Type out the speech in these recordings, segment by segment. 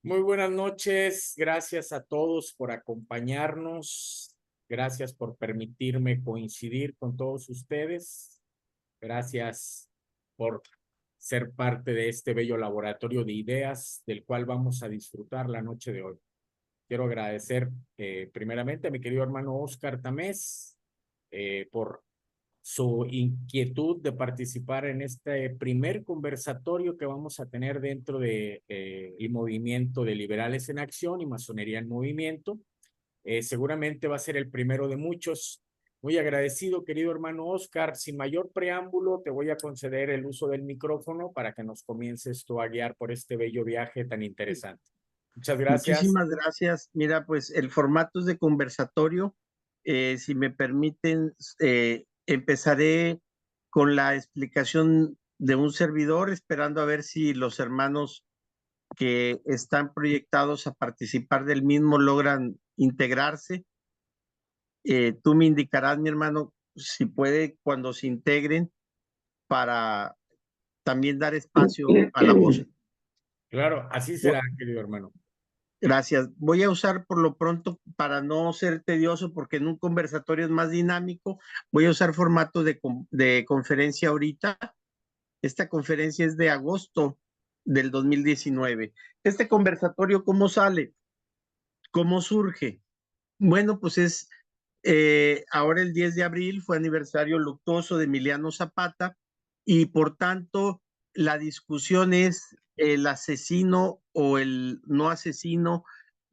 Muy buenas noches, gracias a todos por acompañarnos, gracias por permitirme coincidir con todos ustedes, gracias por ser parte de este bello laboratorio de ideas del cual vamos a disfrutar la noche de hoy. Quiero agradecer primeramente a mi querido hermano Oscar Tamés por su inquietud de participar en este primer conversatorio que vamos a tener dentro de el movimiento de Liberales en Acción y Masonería en Movimiento. Seguramente va a ser el primero de muchos. Muy agradecido, querido hermano Oscar. Sin mayor preámbulo, te voy a conceder el uso del micrófono para que nos comiences tú a guiar por este bello viaje tan interesante. Muchas gracias. Muchísimas gracias. Mira, pues el formato es de conversatorio. Si me permiten, empezaré con la explicación de un servidor, esperando a ver si los hermanos que están proyectados a participar del mismo logran integrarse. Tú me indicarás, mi hermano, si puede, cuando se integren, para también dar espacio a la voz. Claro, así será, querido hermano. Gracias. Voy a usar por lo pronto, para no ser tedioso, porque en un conversatorio es más dinámico, voy a usar formato de conferencia ahorita. Esta conferencia es de agosto del 2019. Este conversatorio, ¿cómo sale? ¿Cómo surge? Bueno, pues es ahora el 10 de abril fue aniversario luctuoso de Emiliano Zapata y por tanto la discusión es el asesino o el no asesino,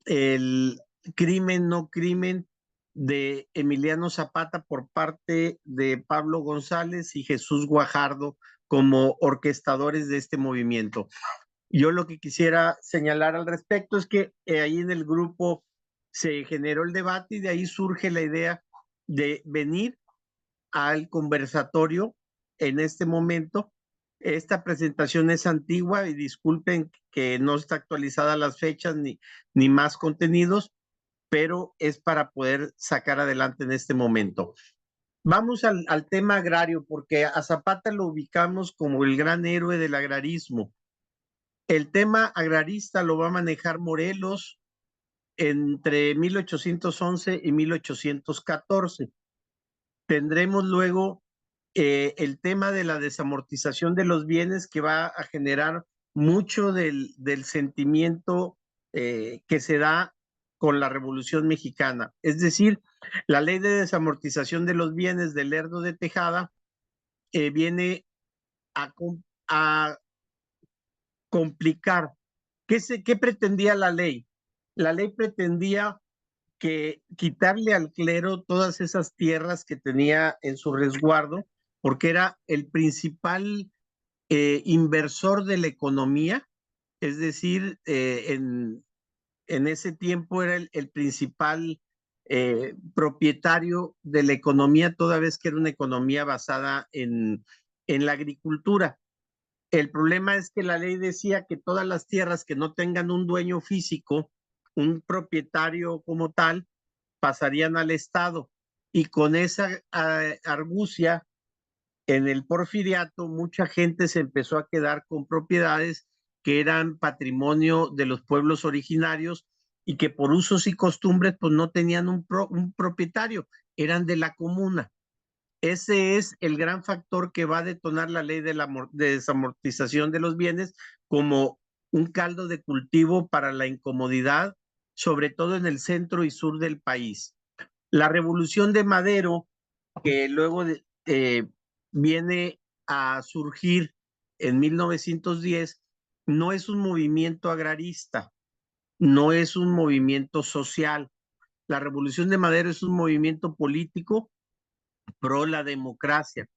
el crimen, no crimen de Emiliano Zapata por parte de Pablo González y Jesús Guajardo como orquestadores de este movimiento. Yo lo que quisiera señalar al respecto es que ahí en el grupo se generó el debate y de ahí surge la idea de venir al conversatorio en este momento. Esta presentación es antigua y disculpen que no está actualizada las fechas ni más contenidos, pero es para poder sacar adelante en este momento. Vamos al tema agrario, porque a Zapata lo ubicamos como el gran héroe del agrarismo. El tema agrarista lo va a manejar Morelos entre 1811 y 1814. Tendremos luego el tema de la desamortización de los bienes, que va a generar mucho del sentimiento que se da con la Revolución Mexicana. Es decir, la ley de desamortización de los bienes del Lerdo de Tejada viene a, a complicar. ¿Qué pretendía la ley? La ley pretendía que quitarle al clero todas esas tierras que tenía en su resguardo, porque era el principal inversor de la economía, es decir, en ese tiempo era el principal propietario de la economía, toda vez que era una economía basada en la agricultura. El problema es que la ley decía que todas las tierras que no tengan un dueño físico, un propietario como tal, pasarían al Estado. Y con esa argucia en el porfiriato, mucha gente se empezó a quedar con propiedades que eran patrimonio de los pueblos originarios y que por usos y costumbres pues no tenían un propietario, eran de la comuna. Ese es el gran factor que va a detonar la ley de desamortización de los bienes como un caldo de cultivo para la incomodidad, sobre todo en el centro y sur del país. La revolución de Madero, que luego viene a surgir en 1910, no es un movimiento agrarista, no es un movimiento social. La revolución de Madero es un movimiento político pro la democracia.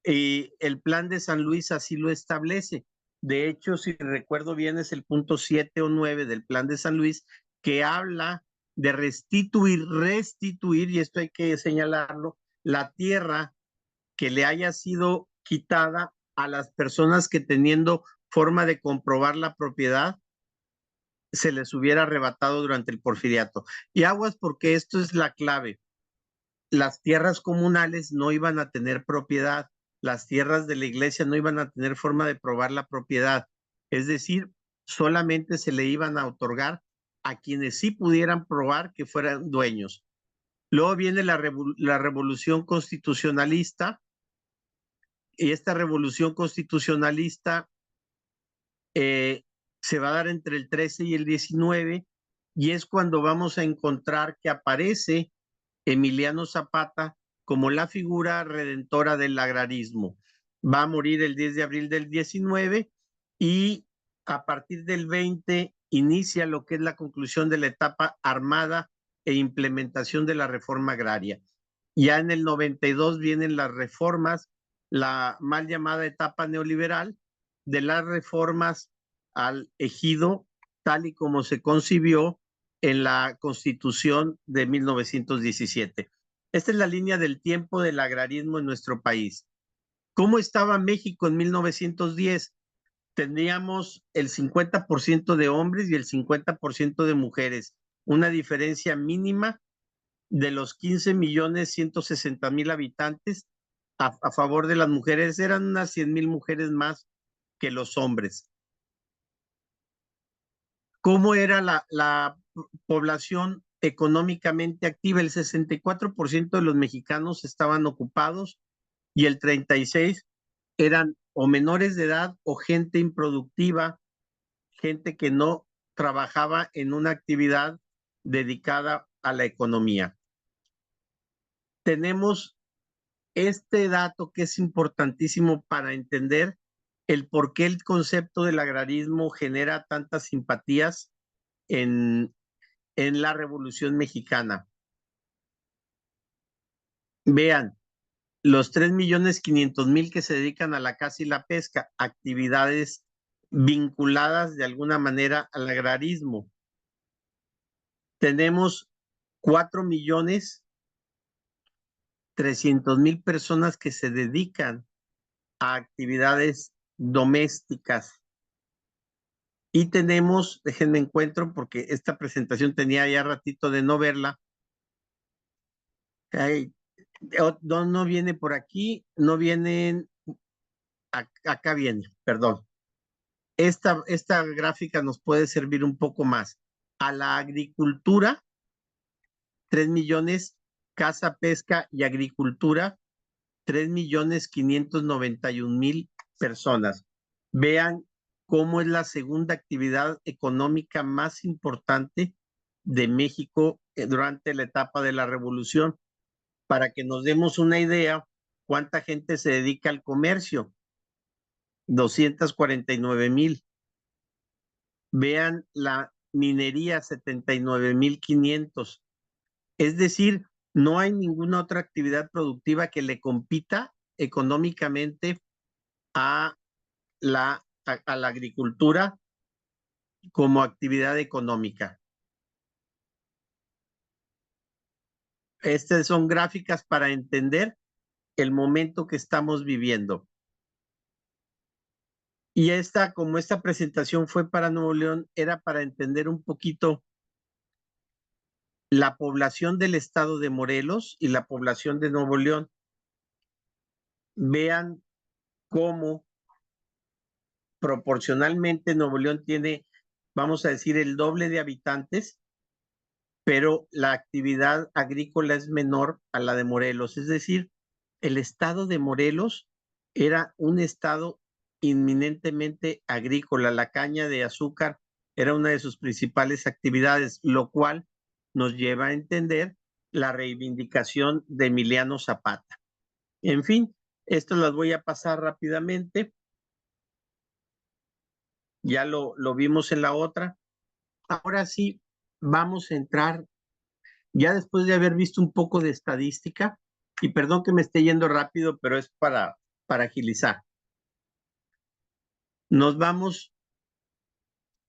Y el plan de San Luis así lo establece. De hecho, si recuerdo bien, es el punto 7 o 9 del plan de San Luis, que habla de restituir, y esto hay que señalarlo, la tierra que le haya sido quitada a las personas que, teniendo forma de comprobar la propiedad, se les hubiera arrebatado durante el porfiriato. Y aguas, porque esto es la clave. Las tierras comunales no iban a tener propiedad, las tierras de la iglesia no iban a tener forma de probar la propiedad. Es decir, solamente se le iban a otorgar a quienes sí pudieran probar que fueran dueños. Luego viene la revolución constitucionalista, y esta revolución constitucionalista se va a dar entre el 13 y el 19, y es cuando vamos a encontrar que aparece Emiliano Zapata como la figura redentora del agrarismo. Va a morir el 10 de abril del 19 y a partir del 20 inicia lo que es la conclusión de la etapa armada e implementación de la reforma agraria. Ya en el 92 vienen las reformas, la mal llamada etapa neoliberal, de las reformas al ejido tal y como se concibió en la Constitución de 1917. Esta es la línea del tiempo del agrarismo en nuestro país. ¿Cómo estaba México en 1910? Teníamos el 50% de hombres y el 50% de mujeres, una diferencia mínima de los 15.160.000 habitantes a favor de las mujeres. Eran unas 100,000 mujeres más que los hombres. ¿Cómo era la población económicamente activa? El 64% de los mexicanos estaban ocupados y el 36% eran o menores de edad o gente improductiva, gente que no trabajaba en una actividad dedicada a la economía. Tenemos este dato que es importantísimo para entender el por qué el concepto del agrarismo genera tantas simpatías en la Revolución Mexicana. Vean, los 3.500.000 que se dedican a la caza y la pesca, actividades vinculadas de alguna manera al agrarismo. Tenemos 4.300.000 personas que se dedican a actividades domésticas. Y tenemos, déjenme encuentro porque esta presentación tenía ya ratito de no verla. No viene por aquí, no vienen, acá viene, perdón. Esta gráfica nos puede servir un poco más. A la agricultura, 3 millones, caza, pesca y agricultura, 3.591.000 personas. Vean cómo es la segunda actividad económica más importante de México durante la etapa de la revolución. Para que nos demos una idea, ¿cuánta gente se dedica al comercio? 249.000. Vean la minería, 79.500. Es decir, no hay ninguna otra actividad productiva que le compita económicamente a la agricultura como actividad económica. Estas son gráficas para entender el momento que estamos viviendo. Y como esta presentación fue para Nuevo León, era para entender un poquito la población del estado de Morelos y la población de Nuevo León. Vean cómo proporcionalmente Nuevo León tiene, vamos a decir, el doble de habitantes, pero la actividad agrícola es menor a la de Morelos. Es decir, el estado de Morelos era un estado inminentemente agrícola. La caña de azúcar era una de sus principales actividades, lo cual nos lleva a entender la reivindicación de Emiliano Zapata. En fin, esto las voy a pasar rápidamente. Ya lo vimos en la otra. Ahora sí, vamos a entrar, ya después de haber visto un poco de estadística, y perdón que me esté yendo rápido, pero es para agilizar. Nos vamos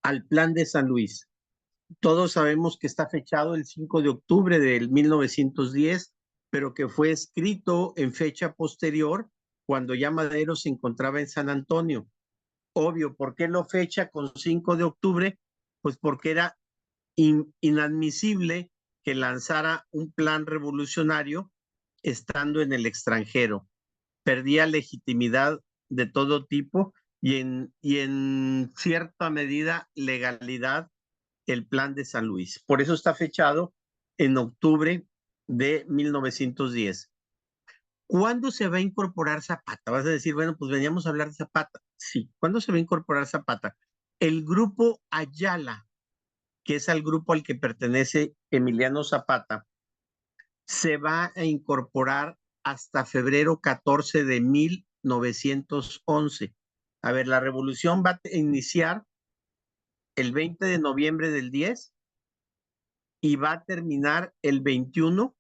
al Plan de San Luis. Todos sabemos que está fechado el 5 de octubre del 1910, pero que fue escrito en fecha posterior cuando ya Madero se encontraba en San Antonio. Obvio, ¿por qué lo fecha con 5 de octubre? Pues porque era inadmisible que lanzara un plan revolucionario estando en el extranjero. Perdía legitimidad de todo tipo y en cierta medida legalidad el Plan de San Luis. Por eso está fechado en octubre de 1910. ¿Cuándo se va a incorporar Zapata? Vas a decir, bueno, pues veníamos a hablar de Zapata. Sí, ¿cuándo se va a incorporar Zapata? El grupo Ayala, que es el grupo al que pertenece Emiliano Zapata, se va a incorporar hasta febrero 14 de 1911. A ver, la revolución va a iniciar el 20 de noviembre del 10 y va a terminar el 21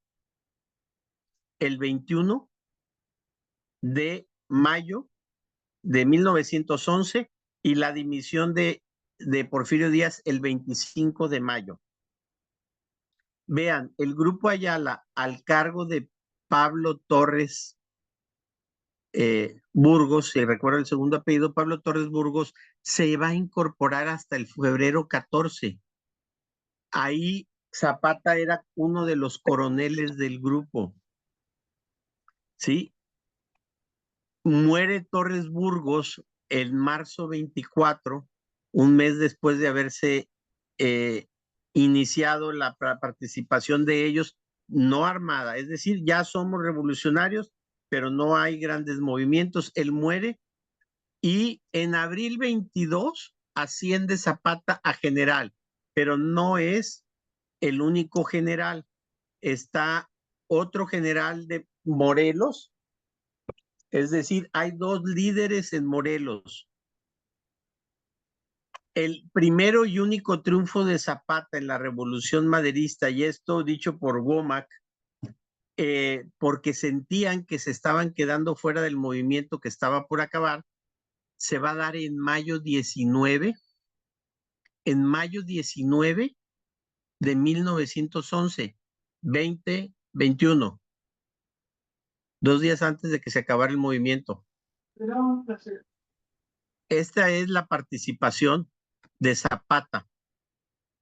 de mayo de 1911 y la dimisión de Porfirio Díaz el 25 de mayo. Vean, el grupo Ayala al cargo de Pablo Torres Burgos, si recuerdo el segundo apellido, Pablo Torres Burgos, se va a incorporar hasta el febrero 14. Ahí Zapata era uno de los coroneles del grupo, ¿sí? Muere Torres Burgos en marzo 24, un mes después de haberse eh, iniciado la participación de ellos, no armada, es decir, ya somos revolucionarios, pero no hay grandes movimientos. Él muere y en abril 22 asciende Zapata a general, pero no es el único general. Está otro general de Morelos, es decir, hay dos líderes en Morelos. El primero y único triunfo de Zapata en la Revolución Maderista, y esto dicho por Womack, porque sentían que se estaban quedando fuera del movimiento que estaba por acabar, se va a dar en mayo 19 de 1911, 2021, 2 días antes de que se acabara el movimiento. Esta es la participación de Zapata.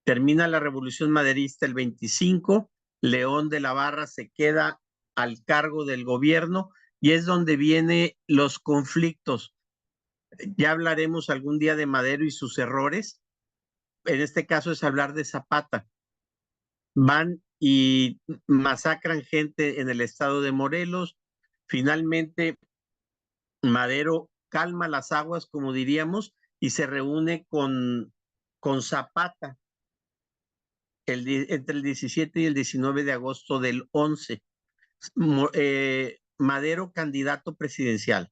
Termina la Revolución Maderista el 25, León de la Barra se queda al cargo del gobierno y es donde vienen los conflictos. Ya hablaremos algún día de Madero y sus errores. En este caso es hablar de Zapata. Van y masacran gente en el estado de Morelos. Finalmente, Madero calma las aguas, como diríamos, y se reúne con Zapata entre el 17 y el 19 de agosto del 11. Madero candidato presidencial.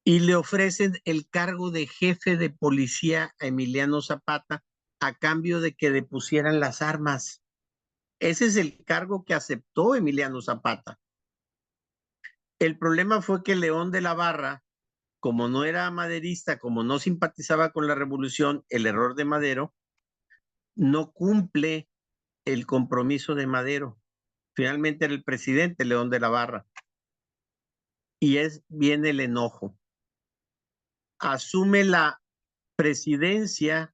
Y le ofrecen el cargo de jefe de policía a Emiliano Zapata a cambio de que le pusieran las armas. Ese es el cargo que aceptó Emiliano Zapata. El problema fue que León de la Barra, como no era maderista, como no simpatizaba con la revolución, el error de Madero, no cumple el compromiso de Madero. Finalmente era el presidente León de la Barra. Y viene el enojo. Asume la presidencia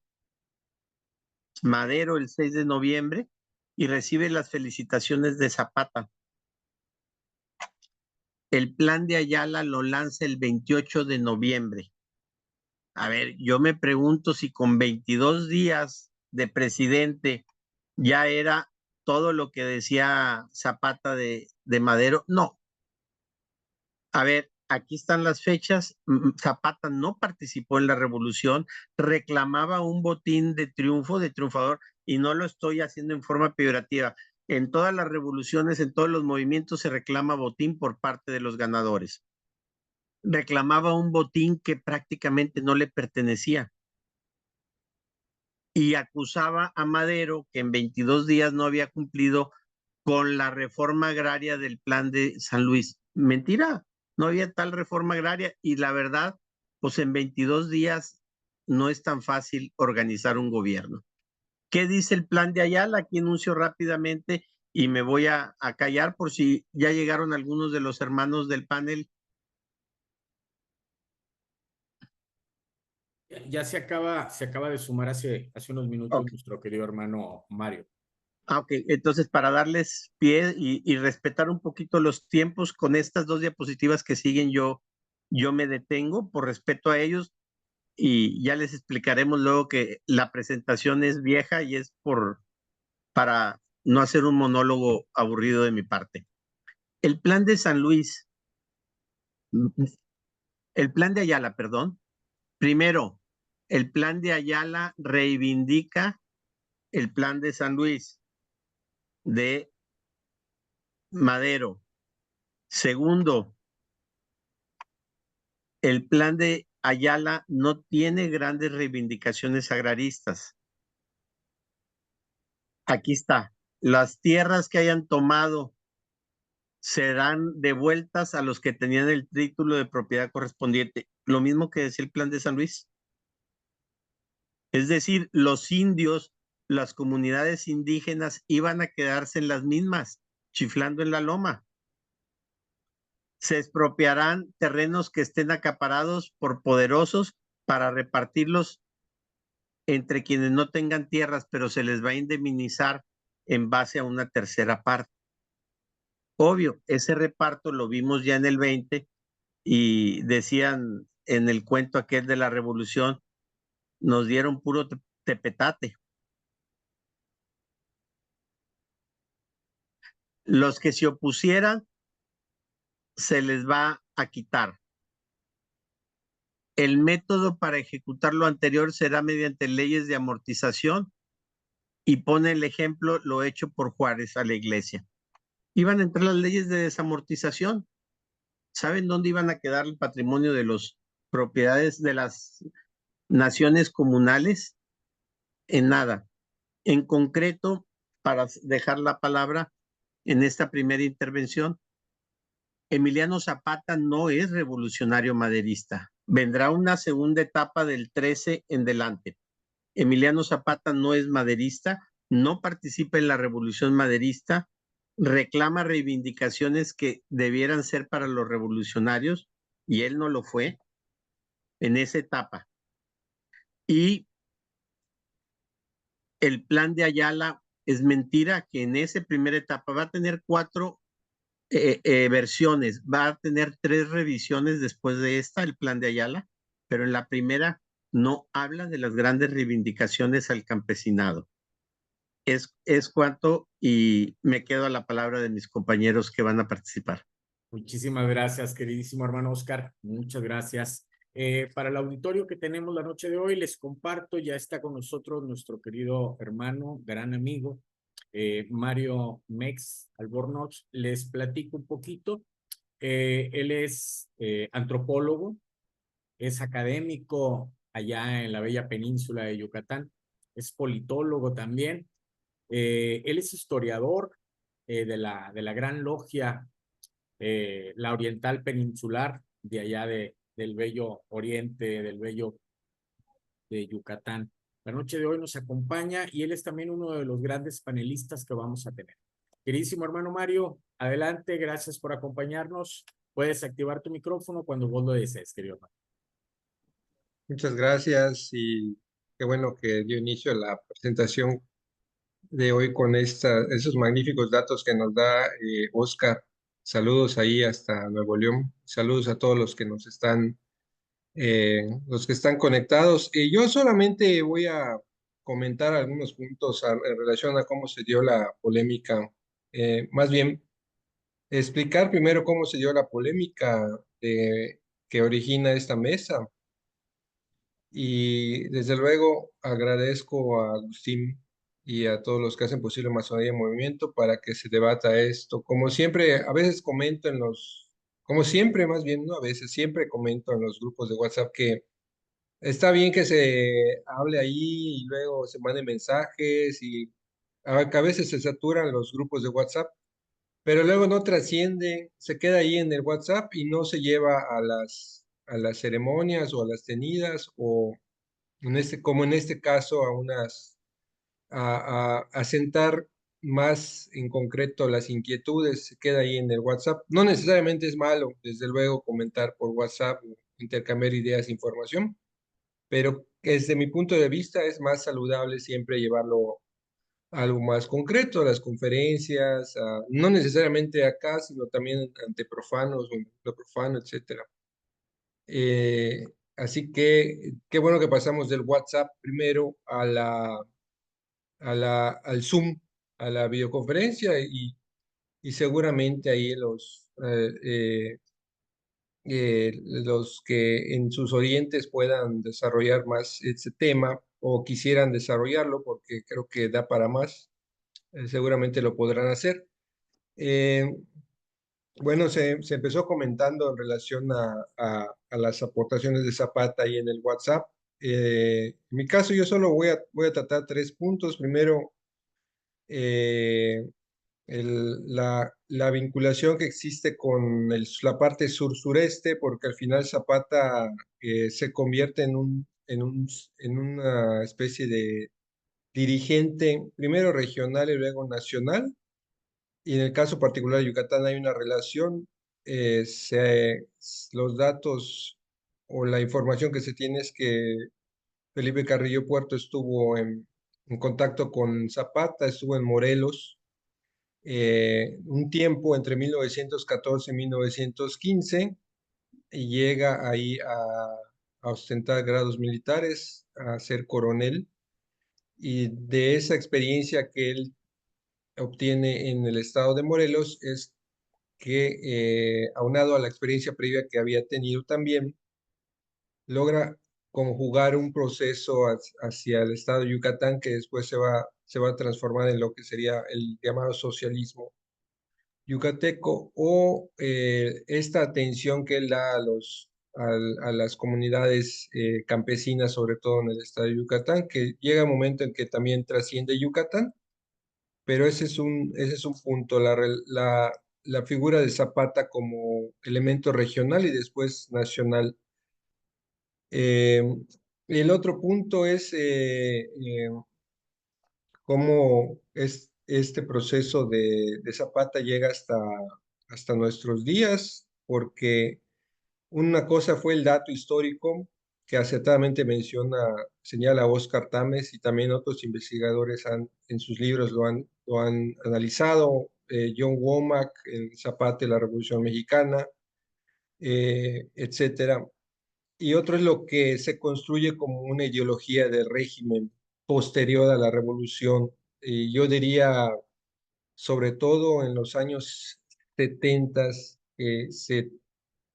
Madero el 6 de noviembre y recibe las felicitaciones de Zapata. El plan de Ayala lo lanza el 28 de noviembre. A ver, yo me pregunto si con 22 días de presidente ya era todo lo que decía Zapata de Madero. No. A ver, aquí están las fechas. Zapata no participó en la revolución, reclamaba un botín de triunfo, de triunfador, y no lo estoy haciendo en forma peyorativa. En todas las revoluciones, en todos los movimientos se reclama botín por parte de los ganadores. Reclamaba un botín que prácticamente no le pertenecía y acusaba a Madero que en 22 días no había cumplido con la reforma agraria del plan de San Luis. Mentira, no había tal reforma agraria y la verdad, pues en 22 días no es tan fácil organizar un gobierno. ¿Qué dice el plan de Ayala? Aquí anuncio rápidamente y me voy a callar por si ya llegaron algunos de los hermanos del panel. Ya se acaba de sumar hace unos minutos Okay. nuestro querido hermano Mario. Ok, entonces para darles pie y respetar un poquito los tiempos con estas dos diapositivas que siguen yo yo me detengo por respeto a ellos y ya les explicaremos luego que la presentación es vieja y es para no hacer un monólogo aburrido de mi parte. El plan de San Luis, el plan de Ayala, perdón. Primero, el plan de Ayala reivindica el plan de San Luis de Madero. Segundo, el plan de Ayala no tiene grandes reivindicaciones agraristas. Aquí está. Las tierras que hayan tomado serán devueltas a los que tenían el título de propiedad correspondiente. Lo mismo que decía el plan de San Luis. Es decir, los indios, las comunidades indígenas iban a quedarse en las mismas, chiflando en la loma. Se expropiarán terrenos que estén acaparados por poderosos para repartirlos entre quienes no tengan tierras, pero se les va a indemnizar en base a una tercera parte. Obvio, ese reparto lo vimos ya en el 20 y decían en el cuento aquel de la revolución, nos dieron puro tepetate. Los que se opusieran se les va a quitar. El método para ejecutar lo anterior será mediante leyes de amortización y pone el ejemplo lo hecho por Juárez a la iglesia. Iban a entrar las leyes de desamortización. ¿Saben dónde iban a quedar el patrimonio de las propiedades de las naciones comunales? En nada. En concreto, para dejar la palabra en esta primera intervención, Emiliano Zapata no es revolucionario maderista. Vendrá una segunda etapa del 13 en delante. Emiliano Zapata no es maderista, no participa en la revolución maderista, reclama reivindicaciones que debieran ser para los revolucionarios y él no lo fue en esa etapa. Y el plan de Ayala es mentira que en esa primera etapa va a tener 4 versiones, va a tener 3 revisiones después de esta, el plan de Ayala, pero en la primera no habla de las grandes reivindicaciones al campesinado. Es cuanto y me quedo a la palabra de mis compañeros que van a participar. Muchísimas gracias, queridísimo hermano Oscar. Muchas gracias. Para el auditorio que tenemos la noche de hoy, les comparto, ya está con nosotros nuestro querido hermano, gran amigo, Mario Mex Albornoz. Les platico un poquito. Él es antropólogo, es académico allá en la bella península de Yucatán, es politólogo también. Él es historiador de la Gran Logia, la Oriental Peninsular, de allá del bello oriente, del bello de Yucatán. La noche de hoy nos acompaña y él es también uno de los grandes panelistas que vamos a tener. Queridísimo hermano Mario, adelante, gracias por acompañarnos. Puedes activar tu micrófono cuando vos lo desees, querido hermano. Muchas gracias y qué bueno que dio inicio a la presentación de hoy con esos magníficos datos que nos da Oscar. Saludos ahí hasta Nuevo León. Saludos a todos los que están conectados. Yo solamente voy a comentar algunos puntos en relación a cómo se dio la polémica. Más bien, explicar primero cómo se dio la polémica que origina esta mesa. Y desde luego agradezco a Agustín y a todos los que hacen posible Masonería en Movimiento para que se debata esto. Como siempre, a veces comento como siempre más bien, no a veces, siempre comento en los grupos de WhatsApp que está bien que se hable ahí y luego se manden mensajes y que a veces se saturan los grupos de WhatsApp, pero luego no trasciende, se queda ahí en el WhatsApp y no se lleva a las ceremonias o a las tenidas o como en este caso, a sentar más en concreto las inquietudes, se queda ahí en el WhatsApp. No necesariamente es malo, desde luego, comentar por WhatsApp, intercambiar ideas, información, pero desde mi punto de vista es más saludable siempre llevarlo a algo más concreto, a las conferencias, no necesariamente acá, sino también ante profanos, o en lo profano, etcétera. Eh, Así que qué bueno que pasamos del WhatsApp primero al Zoom, a la videoconferencia y seguramente ahí los que en sus orientes puedan desarrollar más ese tema o quisieran desarrollarlo, porque creo que da para más, seguramente lo podrán hacer. Eh, bueno, se empezó comentando en relación a las aportaciones de Zapata ahí en el WhatsApp. En mi caso, yo solo voy a tratar 3 puntos. Primero, eh, la vinculación que existe con la parte sur-sureste, porque al final Zapata se convierte en una especie de dirigente, primero regional y luego nacional. Y en el caso particular de Yucatán hay una relación, los datos o la información que se tiene es que Felipe Carrillo Puerto estuvo en contacto con Zapata, estuvo en Morelos un tiempo entre 1914 y 1915 y llega ahí a ostentar grados militares, a ser coronel, y de esa experiencia que él obtiene en el estado de Morelos es que, aunado a la experiencia previa que había tenido también, logra conjugar un proceso hacia el estado de Yucatán que después se va a transformar en lo que sería el llamado socialismo yucateco o esta atención que él da a las comunidades campesinas, sobre todo en el estado de Yucatán, que llega un momento en que también trasciende Yucatán, pero ese es un punto, la figura de Zapata como elemento regional y después nacional. Eh, el otro punto es cómo este proceso de Zapata llega hasta nuestros días, porque una cosa fue el dato histórico que acertadamente señala Óscar Tames y también otros investigadores en sus libros lo han analizado, John Womack en Zapata y la Revolución Mexicana, etcétera. Y otro es lo que se construye como una ideología del régimen posterior a la revolución. Y yo diría, sobre todo en los años 70, se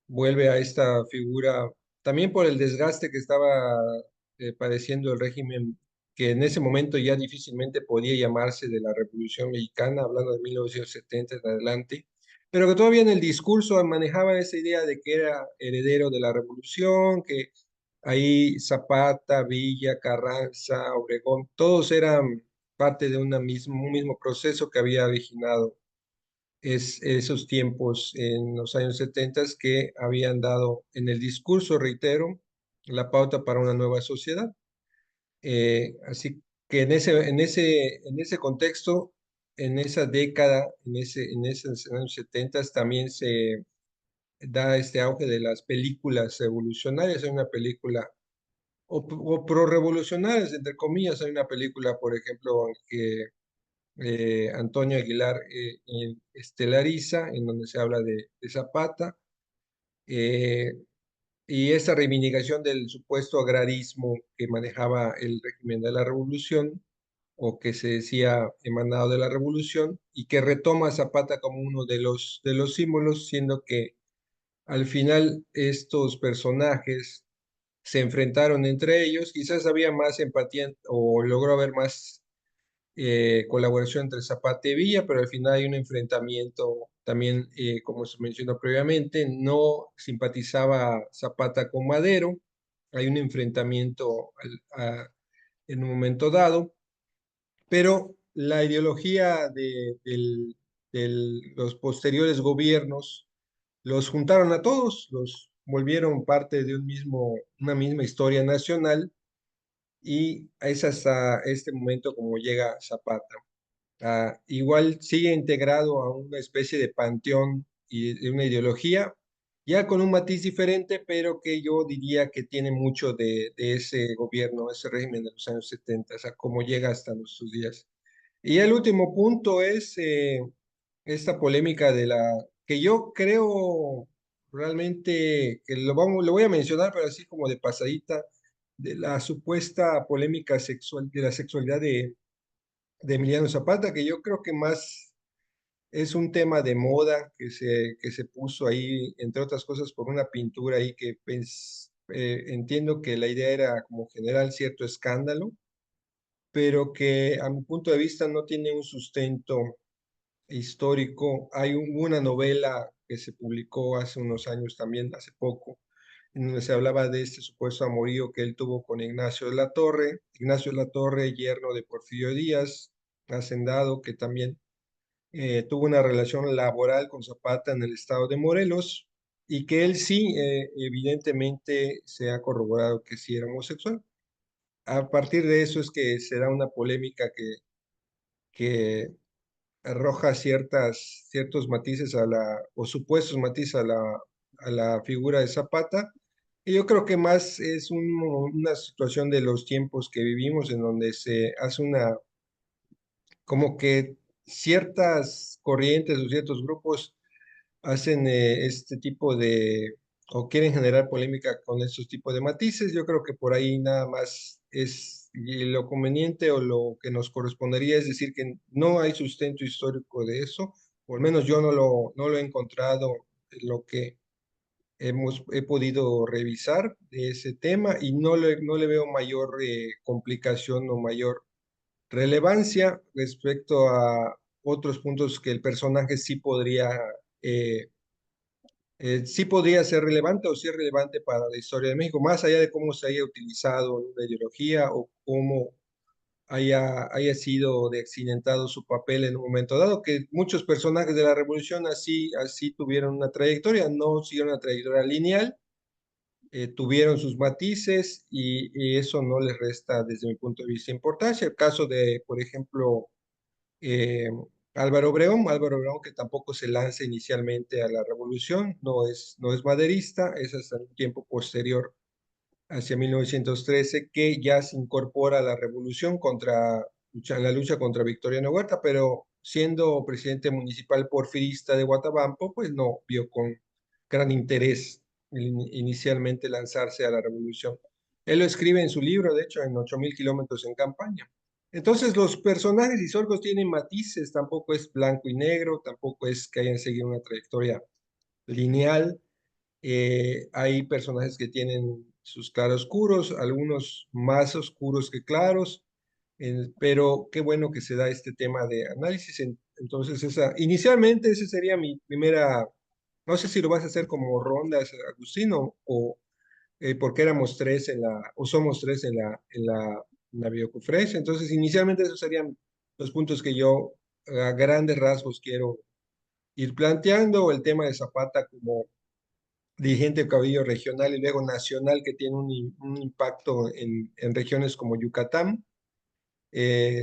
vuelve a esta figura, también por el desgaste que estaba padeciendo el régimen, que en ese momento ya difícilmente podía llamarse de la Revolución Mexicana, hablando de 1970 en adelante, pero que todavía en el discurso manejaba esa idea de que era heredero de la revolución, que ahí Zapata, Villa, Carranza, Obregón, todos eran parte de un mismo proceso que había originado esos tiempos en los años 70 que habían dado en el discurso, reitero, la pauta para una nueva sociedad. Así que en ese contexto, en esa década, en esos años 70 también se da este auge de las películas evolucionarias. Hay una película, o pro-revolucionarias, entre comillas, hay una película, por ejemplo, que Antonio Aguilar estelariza, en donde se habla de Zapata, eh, y esa reivindicación del supuesto agrarismo que manejaba el régimen de la revolución, o que se decía emanado de la revolución, y que retoma a Zapata como uno de los símbolos, siendo que al final estos personajes se enfrentaron entre ellos, quizás había más empatía o logró haber más colaboración entre Zapata y Villa, pero al final hay un enfrentamiento también, como se mencionó previamente, no simpatizaba Zapata con Madero, hay un enfrentamiento en un momento dado, pero la ideología de los posteriores gobiernos los juntaron a todos, los volvieron parte de una misma historia nacional y es hasta este momento como llega Zapata. Igual sigue integrado a una especie de panteón y de una ideología, ya con un matiz diferente, pero que yo diría que tiene mucho de ese gobierno, ese régimen de los años 70, o sea, cómo llega hasta nuestros días. Y el último punto es esta polémica que yo creo, realmente, que lo voy a mencionar, pero así como de pasadita, de la supuesta polémica sexual, de la sexualidad de Emiliano Zapata, que yo creo que más es un tema de moda que se puso ahí, entre otras cosas, por una pintura ahí que entiendo que la idea era como generar cierto escándalo, pero que a mi punto de vista no tiene un sustento histórico. Una novela que se publicó hace unos años también, hace poco, en donde se hablaba de este supuesto amorío que él tuvo con Ignacio de la Torre, yerno de Porfirio Díaz, hacendado, que también tuvo una relación laboral con Zapata en el estado de Morelos, y que él sí, evidentemente, se ha corroborado que sí era homosexual. A partir de eso es que se da una polémica que arroja ciertos matices o supuestos matices a la figura de Zapata. Y yo creo que más es una situación de los tiempos que vivimos en donde se hace como que ciertas corrientes o ciertos grupos hacen este tipo o quieren generar polémica con estos tipos de matices. Yo creo que por ahí nada más es y lo conveniente o lo que nos correspondería es decir que no hay sustento histórico de eso, o al menos yo no lo he encontrado en lo que he podido revisar de ese tema y no le veo mayor complicación o mayor relevancia respecto a otros puntos que el personaje eh, sí podría ser relevante o sí es relevante para la historia de México, más allá de cómo se haya utilizado una ideología o cómo haya sido de accidentado su papel en un momento dado, que muchos personajes de la revolución así tuvieron una trayectoria, no siguieron una trayectoria lineal, tuvieron sus matices y eso no les resta desde mi punto de vista importancia. El caso de, por ejemplo, eh, Álvaro Obregón, que tampoco se lanza inicialmente a la revolución, no es maderista, es hasta un tiempo posterior, hacia 1913, que ya se incorpora a la revolución en la lucha contra Victoriano Huerta, pero siendo presidente municipal porfirista de Guatabampo, pues no vio con gran interés inicialmente lanzarse a la revolución. Él lo escribe en su libro, de hecho, en 8000 kilómetros en campaña. Entonces, los personajes históricos tienen matices, tampoco es blanco y negro, tampoco es que hayan seguido una trayectoria lineal. Hay personajes que tienen sus claroscuros, algunos más oscuros que claros, pero qué bueno que se da este tema de análisis. Entonces, inicialmente esa sería mi primera, no sé si lo vas a hacer como rondas, Agustino, o porque éramos tres o somos tres en la videoconferencia. Entonces, inicialmente esos serían los puntos que yo a grandes rasgos quiero ir planteando, el tema de Zapata como dirigente de cabildo regional y luego nacional que tiene un impacto en regiones como Yucatán,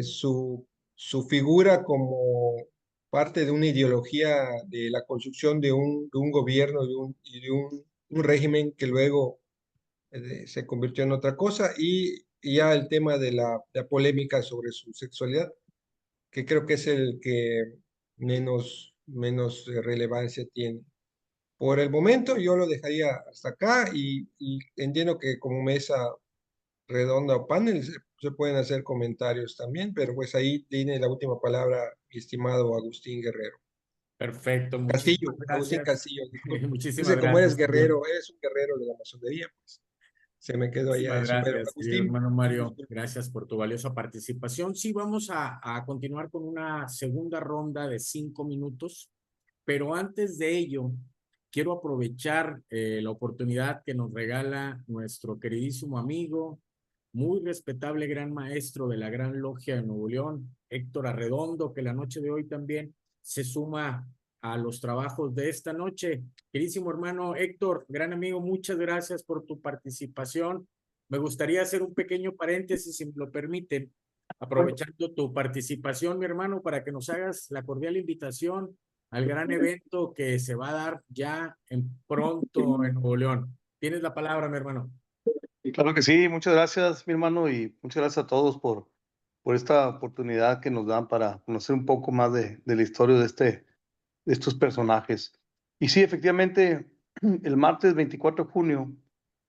su figura como parte de una ideología de la construcción de un gobierno y de un régimen que luego se convirtió en otra cosa y ya el tema de la polémica sobre su sexualidad, que creo que es el que menos relevancia tiene. Por el momento yo lo dejaría hasta acá y entiendo que como mesa redonda o panel se pueden hacer comentarios también, pero pues ahí tiene la última palabra mi estimado Agustín Guerrero. Perfecto, Castillo, muchísimas Agustín gracias. Castillo, disculpe. Es Muchísimas que como eres gracias, querido. guerrero, eres un guerrero de la masonería, pues se me quedó allá Muchísimas eso. Pero gracias, querido Agustín, hermano un Mario. gusto. Gracias por tu valiosa participación. Sí, vamos a continuar con una segunda ronda de 5 minutos, pero antes de ello, quiero aprovechar la oportunidad que nos regala nuestro queridísimo amigo, muy respetable gran maestro de la Gran Logia de Nuevo León, Héctor Arredondo, que la noche de hoy también se suma a los trabajos de esta noche. Queridísimo hermano Héctor, gran amigo, muchas gracias por tu participación. Me gustaría hacer un pequeño paréntesis, si me lo permiten, aprovechando tu participación, mi hermano, para que nos hagas la cordial invitación al gran evento que se va a dar ya pronto en Nuevo León. Tienes la palabra, mi hermano. Y claro que sí, muchas gracias, mi hermano, y muchas gracias a todos por esta oportunidad que nos dan para conocer un poco más de la historia de estos personajes. Y sí, efectivamente, el martes 24 de junio,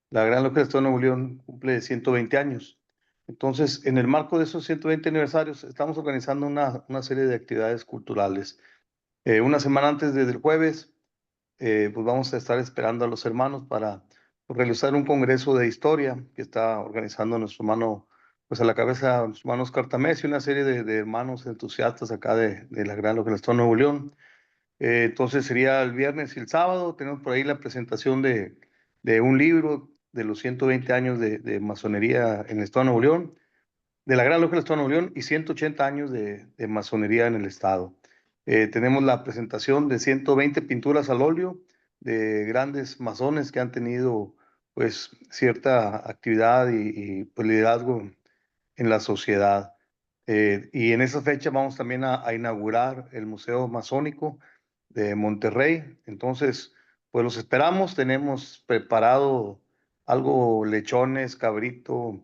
la Gran Logia del Estado de Nuevo León cumple 120 años. Entonces, en el marco de esos 120 aniversarios, estamos organizando una serie de actividades culturales. Una semana antes, desde el jueves, pues vamos a estar esperando a los hermanos para realizar un congreso de historia que está organizando nuestro hermano, pues a la cabeza, nuestro hermano Oscar Tamés y una serie de hermanos entusiastas acá de la Gran Logia del Estado de Nuevo León. Entonces sería el viernes y el sábado. Tenemos por ahí la presentación de un libro de los 120 años de masonería en el Estado de Nuevo León, de la Gran Logia del Estado de Nuevo León, y 180 años de masonería en el Estado. Tenemos la presentación de 120 pinturas al óleo de grandes masones que han tenido pues cierta actividad y pues, liderazgo en la sociedad. Y en esa fecha vamos también a inaugurar el Museo Masónico de Monterrey. Entonces, pues los esperamos. Tenemos preparado algo, lechones, cabrito,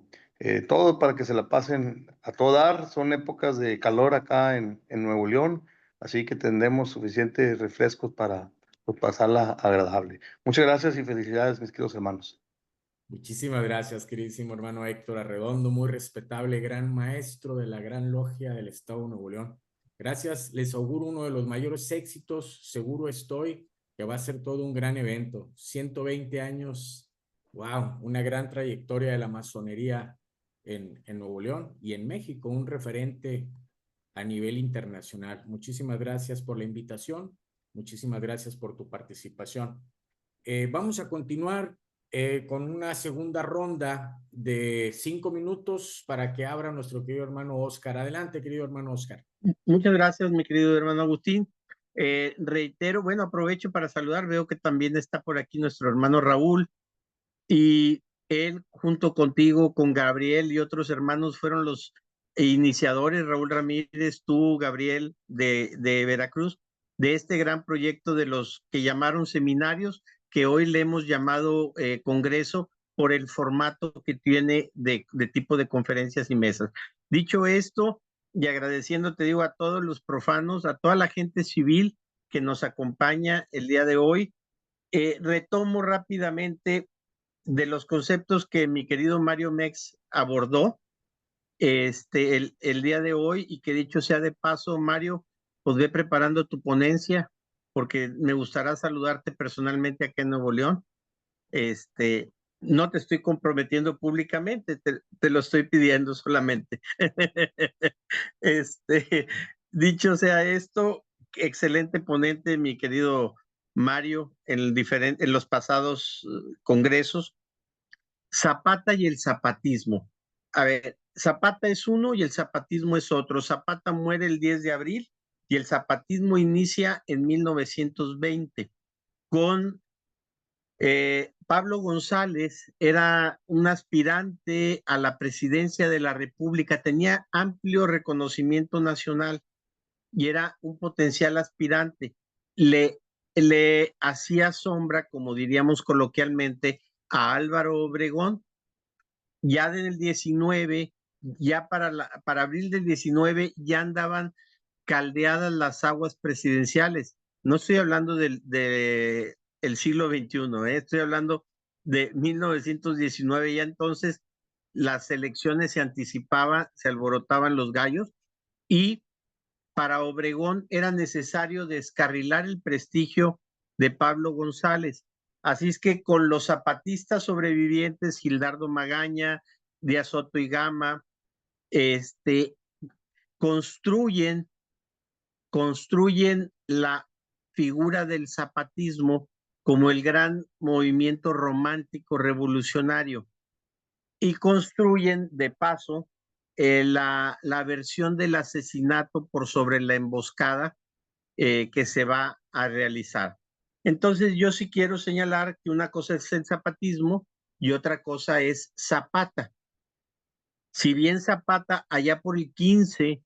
todo para que se la pasen a todo dar. Son épocas de calor acá en Nuevo León, así que tendremos suficientes refrescos para pues, pasarla agradable. Muchas gracias y felicidades, mis queridos hermanos. Muchísimas gracias, queridísimo hermano Héctor Arredondo, muy respetable, gran maestro de la Gran Logia del Estado de Nuevo León. Gracias, les auguro uno de los mayores éxitos, seguro estoy que va a ser todo un gran evento. 120 años, wow, una gran trayectoria de la masonería en Nuevo León y en México, un referente a nivel internacional. Muchísimas gracias por la invitación, muchísimas gracias por tu participación. Vamos a continuar con una segunda ronda de 5 minutos para que abra nuestro querido hermano Oscar. Adelante, querido hermano Oscar. Muchas gracias, mi querido hermano Agustín. Reitero, bueno, aprovecho para saludar. Veo que también está por aquí nuestro hermano Raúl y él junto contigo, con Gabriel y otros hermanos fueron los iniciadores, Raúl Ramírez, tú, Gabriel, de Veracruz, de este gran proyecto de los que llamaron seminarios, que hoy le hemos llamado congreso por el formato que tiene de tipo de conferencias y mesas. Dicho esto, y agradeciendo, te digo, a todos los profanos, a toda la gente civil que nos acompaña el día de hoy, retomo rápidamente de los conceptos que mi querido Mario Mex abordó el día de hoy, y que dicho sea de paso, Mario, pues ve preparando tu ponencia, porque me gustará saludarte personalmente acá en Nuevo León. No te estoy comprometiendo públicamente, te lo estoy pidiendo solamente. Dicho sea esto, excelente ponente, mi querido Mario, en los pasados congresos. Zapata y el zapatismo. A ver, Zapata es uno y el zapatismo es otro. Zapata muere el 10 de abril y el zapatismo inicia en 1920 con Pablo González. Era un aspirante a la presidencia de la República, tenía amplio reconocimiento nacional y era un potencial aspirante. Le hacía sombra, como diríamos coloquialmente, a Álvaro Obregón. Ya del 19, ya para abril del 19, ya andaban caldeadas las aguas presidenciales. No estoy hablando el siglo XXI, estoy hablando de 1919. Ya entonces las elecciones se anticipaban, se alborotaban los gallos, y para Obregón era necesario descarrilar el prestigio de Pablo González. Así es que con los zapatistas sobrevivientes, Gildardo Magaña, Díaz Soto y Gama, construyen la figura del zapatismo como el gran movimiento romántico revolucionario, y construyen de paso la versión del asesinato por sobre la emboscada que se va a realizar. Entonces yo sí quiero señalar que una cosa es el zapatismo y otra cosa es Zapata. Si bien Zapata allá por el 15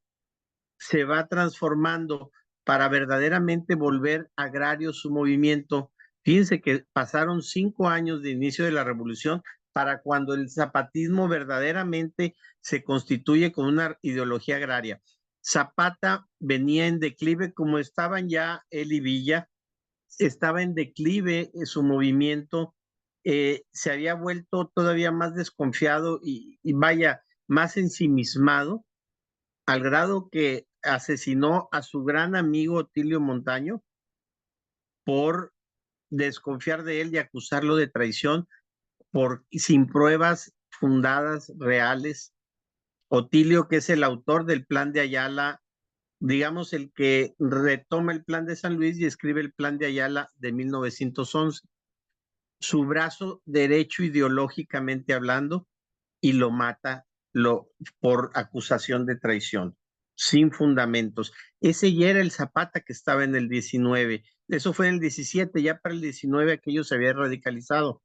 se va transformando para verdaderamente volver agrario su movimiento, fíjense que pasaron 5 años de inicio de la revolución para cuando el zapatismo verdaderamente se constituye con una ideología agraria. Zapata venía en declive, como estaban ya él y Villa. estaba en declive su movimiento, se había vuelto todavía más desconfiado y vaya, más ensimismado, al grado que asesinó a su gran amigo Otilio Montaño por desconfiar de él y acusarlo de traición sin pruebas fundadas, reales. Otilio, que es el autor del Plan de Ayala, digamos, el que retoma el Plan de San Luis y escribe el Plan de Ayala de 1911. Su brazo derecho ideológicamente hablando, y lo mata por acusación de traición, sin fundamentos. Ese ya era el Zapata que estaba en el 19. Eso fue en el 17, ya para el 19 aquello se había radicalizado.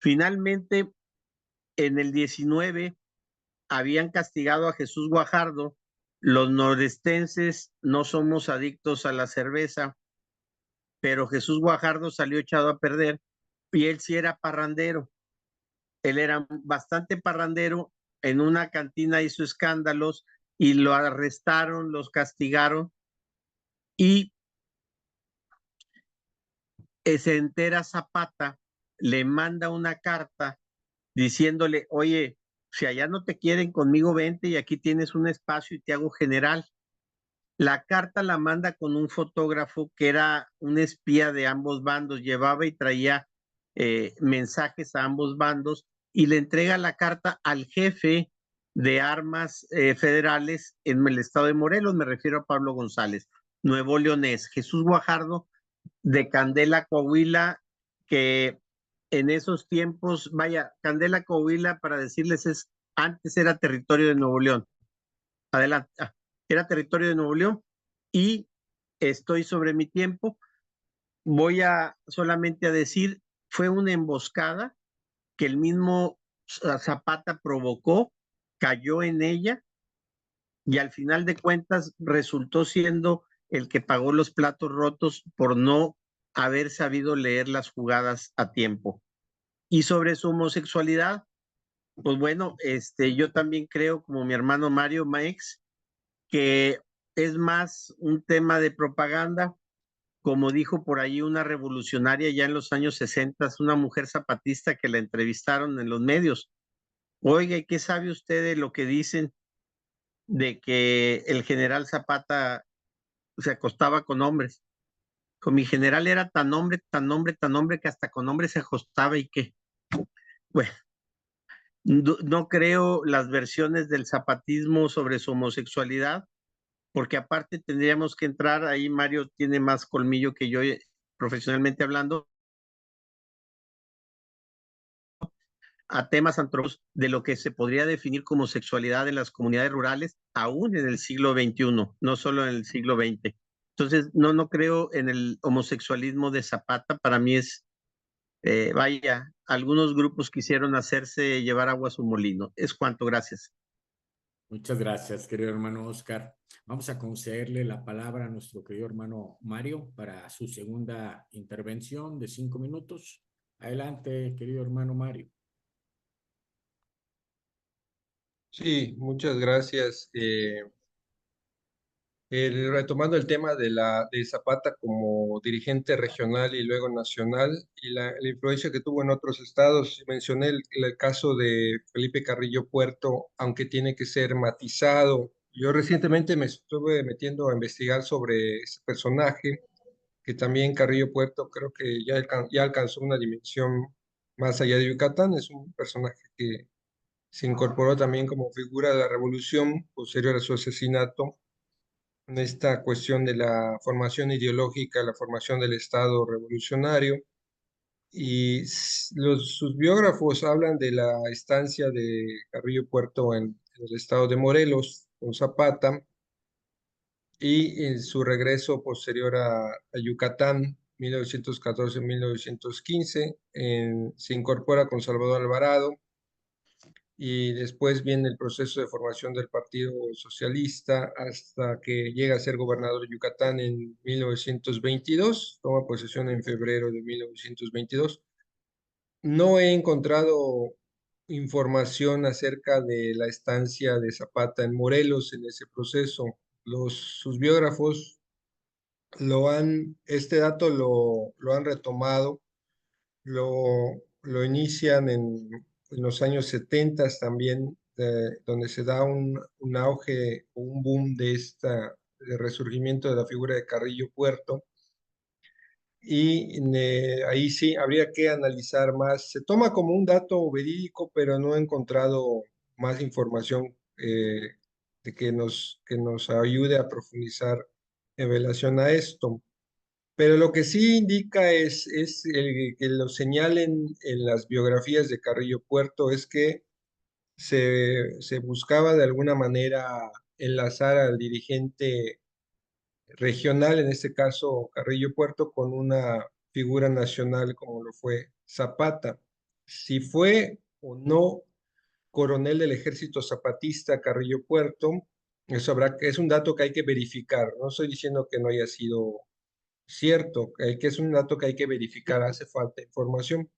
Finalmente, en el 19 habían castigado a Jesús Guajardo. Los norestenses no somos adictos a la cerveza, pero Jesús Guajardo salió echado a perder y él sí era parrandero. Él era bastante parrandero, en una cantina hizo escándalos y lo arrestaron, los castigaron y se entera Zapata, le manda una carta diciéndole, oye, si allá no te quieren conmigo, vente y aquí tienes un espacio y te hago general. La carta la manda con un fotógrafo que era un espía de ambos bandos, llevaba y traía mensajes a ambos bandos y le entrega la carta al jefe de armas federales en el estado de Morelos, me refiero a Pablo González, Nuevo Leonés, Jesús Guajardo de Candela, Coahuila, que en esos tiempos, vaya, Candela, Coahuila, para decirles, antes era territorio de Nuevo León. Adelante. Era territorio de Nuevo León y estoy sobre mi tiempo. Voy a solamente a decir, fue una emboscada que el mismo Zapata provocó, cayó en ella y al final de cuentas resultó siendo el que pagó los platos rotos por no haber sabido leer las jugadas a tiempo. Y sobre su homosexualidad, pues bueno, yo también creo, como mi hermano Mario Maix, que es más un tema de propaganda, como dijo por ahí una revolucionaria ya en los años 60, una mujer zapatista que la entrevistaron en los medios. Oiga, ¿y qué sabe usted de lo que dicen de que el general Zapata se acostaba con hombres? Con mi general era tan hombre, tan hombre, tan hombre que hasta con hombres se acostaba y qué. Bueno, no creo las versiones del zapatismo sobre su homosexualidad, porque aparte tendríamos que entrar, ahí Mario tiene más colmillo que yo profesionalmente hablando, a temas antropológicos de lo que se podría definir como sexualidad en las comunidades rurales, aún en el siglo XXI, no solo en el siglo XX. Entonces, no creo en el homosexualismo de Zapata, para mí es, vaya, algunos grupos quisieron hacerse llevar agua a su molino. Es cuanto, gracias. Muchas gracias, querido hermano Oscar. Vamos a concederle la palabra a nuestro querido hermano Mario para su segunda intervención de 5 minutos. Adelante, querido hermano Mario. Sí, muchas gracias. Retomando el tema de Zapata como dirigente regional y luego nacional y la influencia que tuvo en otros estados, mencioné el caso de Felipe Carrillo Puerto, aunque tiene que ser matizado. Yo recientemente me estuve metiendo a investigar sobre ese personaje, que también Carrillo Puerto creo que ya alcanzó una dimensión más allá de Yucatán. Es un personaje que se incorporó también como figura de la revolución posterior a su asesinato en esta cuestión de la formación ideológica, la formación del Estado revolucionario. Y sus biógrafos hablan de la estancia de Carrillo Puerto en el estado de Morelos con Zapata y en su regreso posterior a Yucatán, 1914-1915, se incorpora con Salvador Alvarado y después viene el proceso de formación del Partido Socialista hasta que llega a ser gobernador de Yucatán en 1922, toma posesión en febrero de 1922. No he encontrado información acerca de la estancia de Zapata en Morelos en ese proceso. Sus biógrafos este dato lo han retomado, lo inician en los años 70 también, donde se da un auge o un boom de resurgimiento de la figura de Carrillo Puerto. Y ahí sí habría que analizar más. Se toma como un dato verídico, pero no he encontrado más información que nos ayude a profundizar en relación a esto. Pero lo que sí indica que lo señalen en las biografías de Carrillo Puerto es que se buscaba de alguna manera enlazar al dirigente regional, en este caso Carrillo Puerto, con una figura nacional como lo fue Zapata. Si fue o no coronel del ejército zapatista Carrillo Puerto, es un dato que hay que verificar. No estoy diciendo que no haya sido cierto, que es un dato que hay que verificar, hace falta información.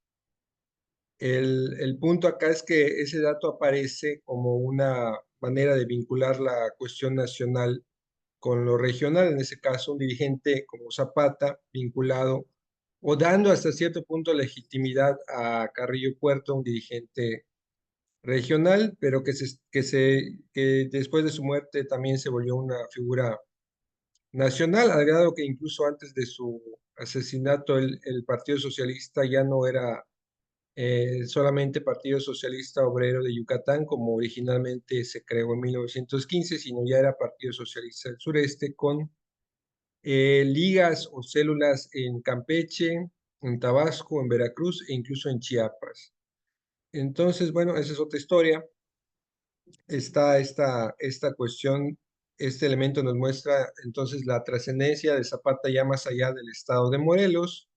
El punto acá es que ese dato aparece como una manera de vincular la cuestión nacional con lo regional, en ese caso un dirigente como Zapata, vinculado o dando hasta cierto punto legitimidad a Carrillo Puerto, un dirigente regional, pero que después de su muerte también se volvió una figura nacional, al grado que incluso antes de su asesinato el Partido Socialista ya no era solamente Partido Socialista Obrero de Yucatán, como originalmente se creó en 1915, sino ya era Partido Socialista del Sureste, con ligas o células en Campeche, en Tabasco, en Veracruz e incluso en Chiapas. Entonces, bueno, esa es otra historia. Está esta cuestión, este elemento nos muestra entonces la trascendencia de Zapata ya más allá del estado de Morelos,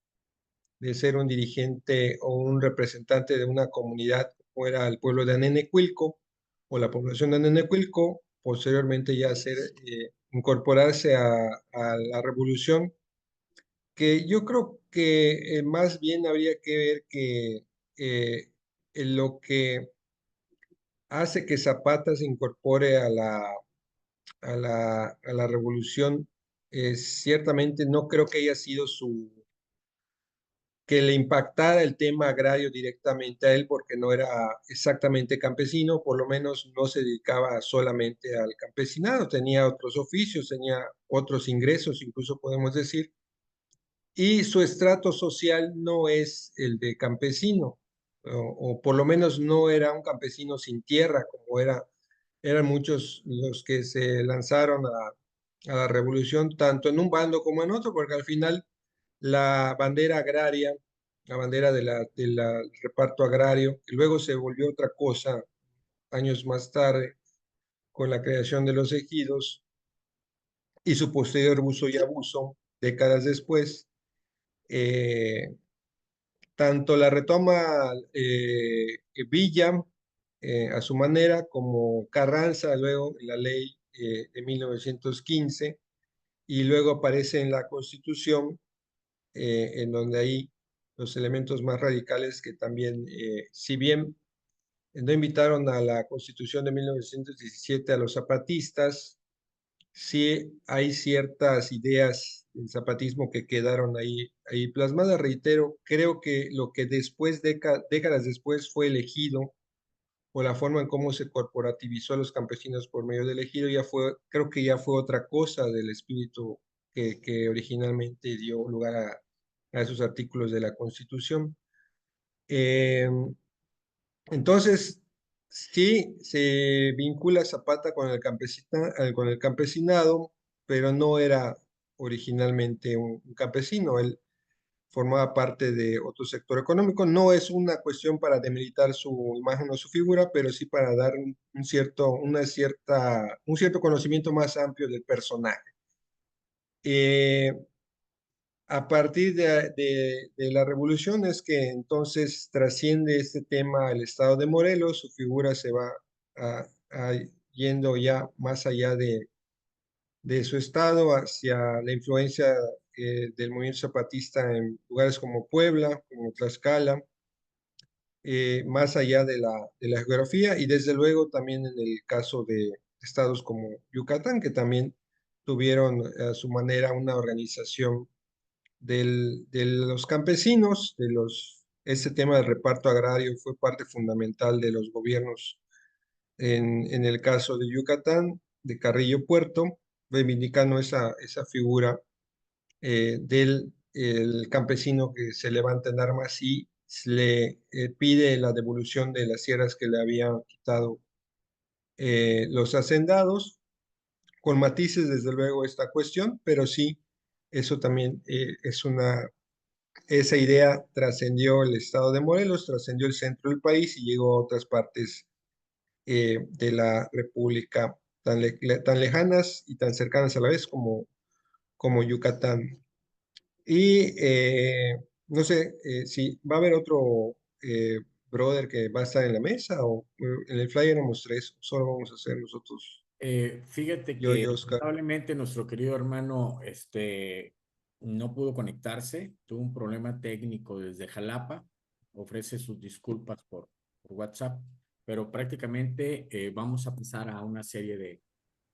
de ser un dirigente o un representante de una comunidad como era el pueblo de Anenecuilco o la población de Anenecuilco, posteriormente ya incorporarse a la revolución, que yo creo que más bien habría que ver que lo que hace que Zapata se incorpore a la revolución, ciertamente no creo que haya sido que le impactara el tema agrario directamente a él, porque no era exactamente campesino, por lo menos no se dedicaba solamente al campesinado, tenía otros oficios, tenía otros ingresos, incluso podemos decir, y su estrato social no es el de campesino, o por lo menos no era un campesino sin tierra, como eran muchos los que se lanzaron a la revolución, tanto en un bando como en otro, porque al final la bandera agraria, la bandera del reparto agrario, que luego se volvió otra cosa años más tarde con la creación de los ejidos y su posterior uso y abuso décadas después. eh, Tanto la retoma Villa a su manera como Carranza luego en la ley de 1915 y luego aparece en la Constitución en donde hay los elementos más radicales que también, si bien no invitaron a la Constitución de 1917 a los zapatistas, sí hay ciertas ideas del zapatismo que quedaron ahí plasmadas. Reitero, creo que lo que después, décadas después, fue elegido o la forma en cómo se corporativizó a los campesinos por medio del ejido creo que ya fue otra cosa del espíritu que originalmente dio lugar a esos artículos de la Constitución. Eh, entonces, sí, se vincula Zapata con con el campesinado, pero no era originalmente un campesino. Él formaba parte de otro sector económico. No es una cuestión para demilitar su imagen o su figura, pero sí para dar un cierto conocimiento más amplio del personaje. Eh, a partir de la revolución es que entonces trasciende este tema al estado de Morelos, su figura se va a- a yendo ya más allá de su estado hacia la influencia del movimiento zapatista en lugares como Puebla, como Tlaxcala, más allá de la geografía y desde luego también en el caso de estados como Yucatán, que también tuvieron a su manera una organización de los campesinos, ese tema del reparto agrario fue parte fundamental de los gobiernos en el caso de Yucatán, de Carrillo Puerto, reivindicando esa figura del el campesino que se levanta en armas y le pide la devolución de las tierras que le habían quitado los hacendados, con matices desde luego esta cuestión, pero sí, eso también esa idea trascendió el estado de Morelos, trascendió el centro del país y llegó a otras partes de la República tan lejanas y tan cercanas a la vez como Yucatán. Y no sé si va a haber otro brother que va a estar en la mesa o en el flyer éramos tres, solo vamos a hacer nosotros, Fíjate yo y que Oscar. lamentablemente nuestro querido hermano no pudo conectarse, tuvo un problema técnico desde Jalapa, ofrece sus disculpas por WhatsApp, pero prácticamente vamos a pasar a una serie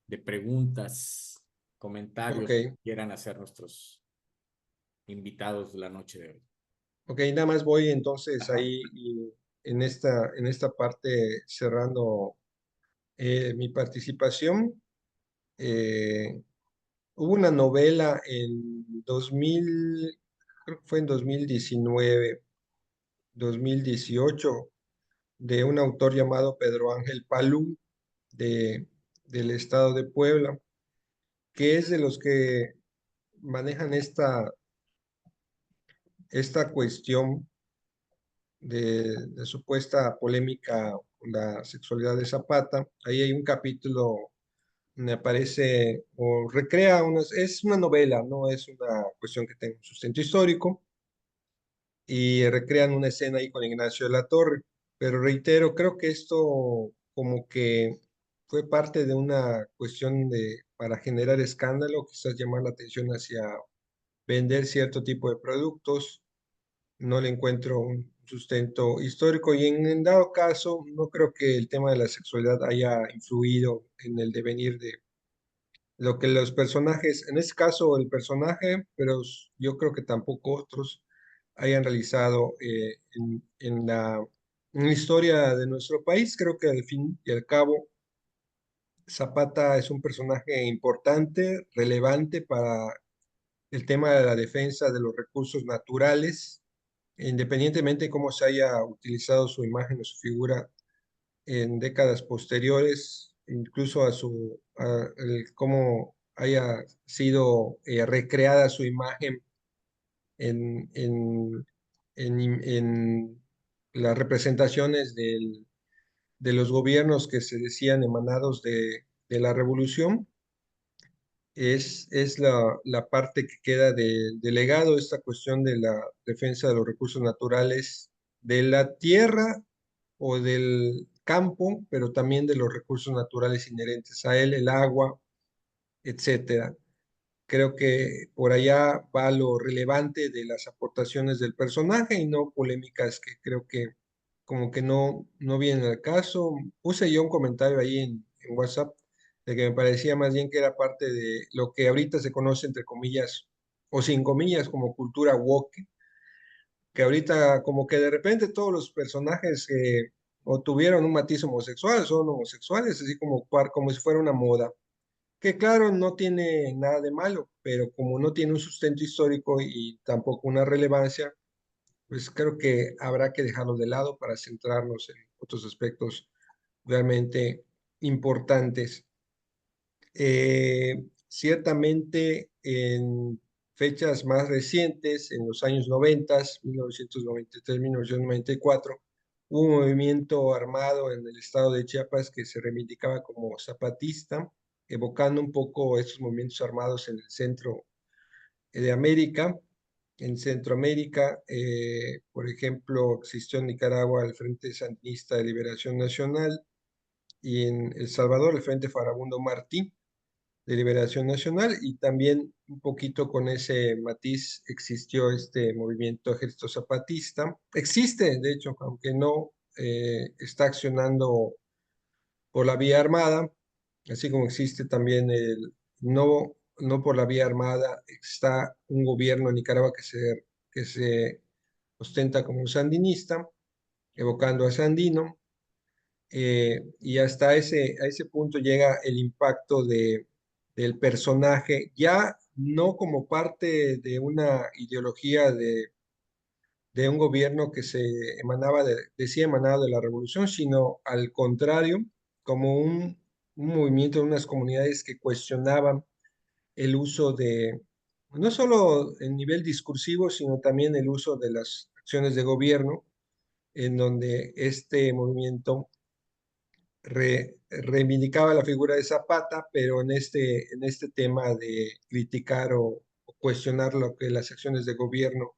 de preguntas, Ok, comentarios que quieran hacer nuestros invitados de la noche de hoy. ok, nada más voy entonces Ajá. ahí y en esta parte cerrando mi participación. Eh, Hubo una novela en 2000, creo que fue en 2019, 2018, de un autor llamado Pedro Ángel Palú, de, del estado de Puebla, que es de los que manejan esta cuestión de supuesta polémica con la sexualidad de Zapata. Ahí hay un capítulo donde aparece o recrea es una novela, no es una cuestión que tenga un sustento histórico, y recrean una escena ahí con Ignacio de la Torre. Pero reitero, creo que esto como que fue parte de una cuestión para generar escándalo, quizás llamar la atención hacia vender cierto tipo de productos. No le encuentro un sustento histórico y en dado caso, no creo que el tema de la sexualidad haya influido en el devenir de lo que los personajes, en este caso el personaje, pero yo creo que tampoco otros hayan realizado en la historia de nuestro país. Creo que al fin y al cabo Zapata es un personaje importante, relevante para el tema de la defensa de los recursos naturales, independientemente de cómo se haya utilizado su imagen o su figura en décadas posteriores, incluso cómo haya sido recreada su imagen en, en, en las representaciones de los gobiernos que se decían emanados de la revolución. Es la parte que queda del legado, esta cuestión de la defensa de los recursos naturales de la tierra o del campo, pero también de los recursos naturales inherentes a él, el agua, etcétera. Creo que por allá va lo relevante de las aportaciones del personaje y no polémicas que creo que como que no vienen al caso. Puse yo un comentario ahí en WhatsApp de que me parecía más bien que era parte de lo que ahorita se conoce entre comillas o sin comillas como cultura woke, que ahorita como que de repente todos los personajes o tuvieron un matiz homosexual, son homosexuales, así como si fuera una moda, que claro, no tiene nada de malo, pero como no tiene un sustento histórico y tampoco una relevancia, pues creo que habrá que dejarlo de lado para centrarnos en otros aspectos realmente importantes. Ciertamente en fechas más recientes, en los años 90, 1993, 1994, hubo un movimiento armado en el estado de Chiapas que se reivindicaba como zapatista, evocando un poco estos movimientos armados en el centro de América. En Centroamérica, por ejemplo, existió en Nicaragua el Frente Sandinista de Liberación Nacional y en El Salvador el Frente Farabundo Martí de Liberación Nacional, y también un poquito con ese matiz existió este movimiento Ejército Zapatista. Existe, de hecho, aunque no está accionando por la vía armada, así como existe también el no no por la vía armada. Está un gobierno en Nicaragua que se ostenta como sandinista, evocando a Sandino, y hasta a ese punto llega el impacto del personaje, ya no como parte de una ideología de un gobierno que decía emanado de la revolución, sino al contrario, como un movimiento de unas comunidades que cuestionaban el uso no solo en nivel discursivo, sino también el uso de las acciones de gobierno, en donde este movimiento reivindicaba la figura de Zapata, pero en este tema de criticar o cuestionar lo que las acciones de gobierno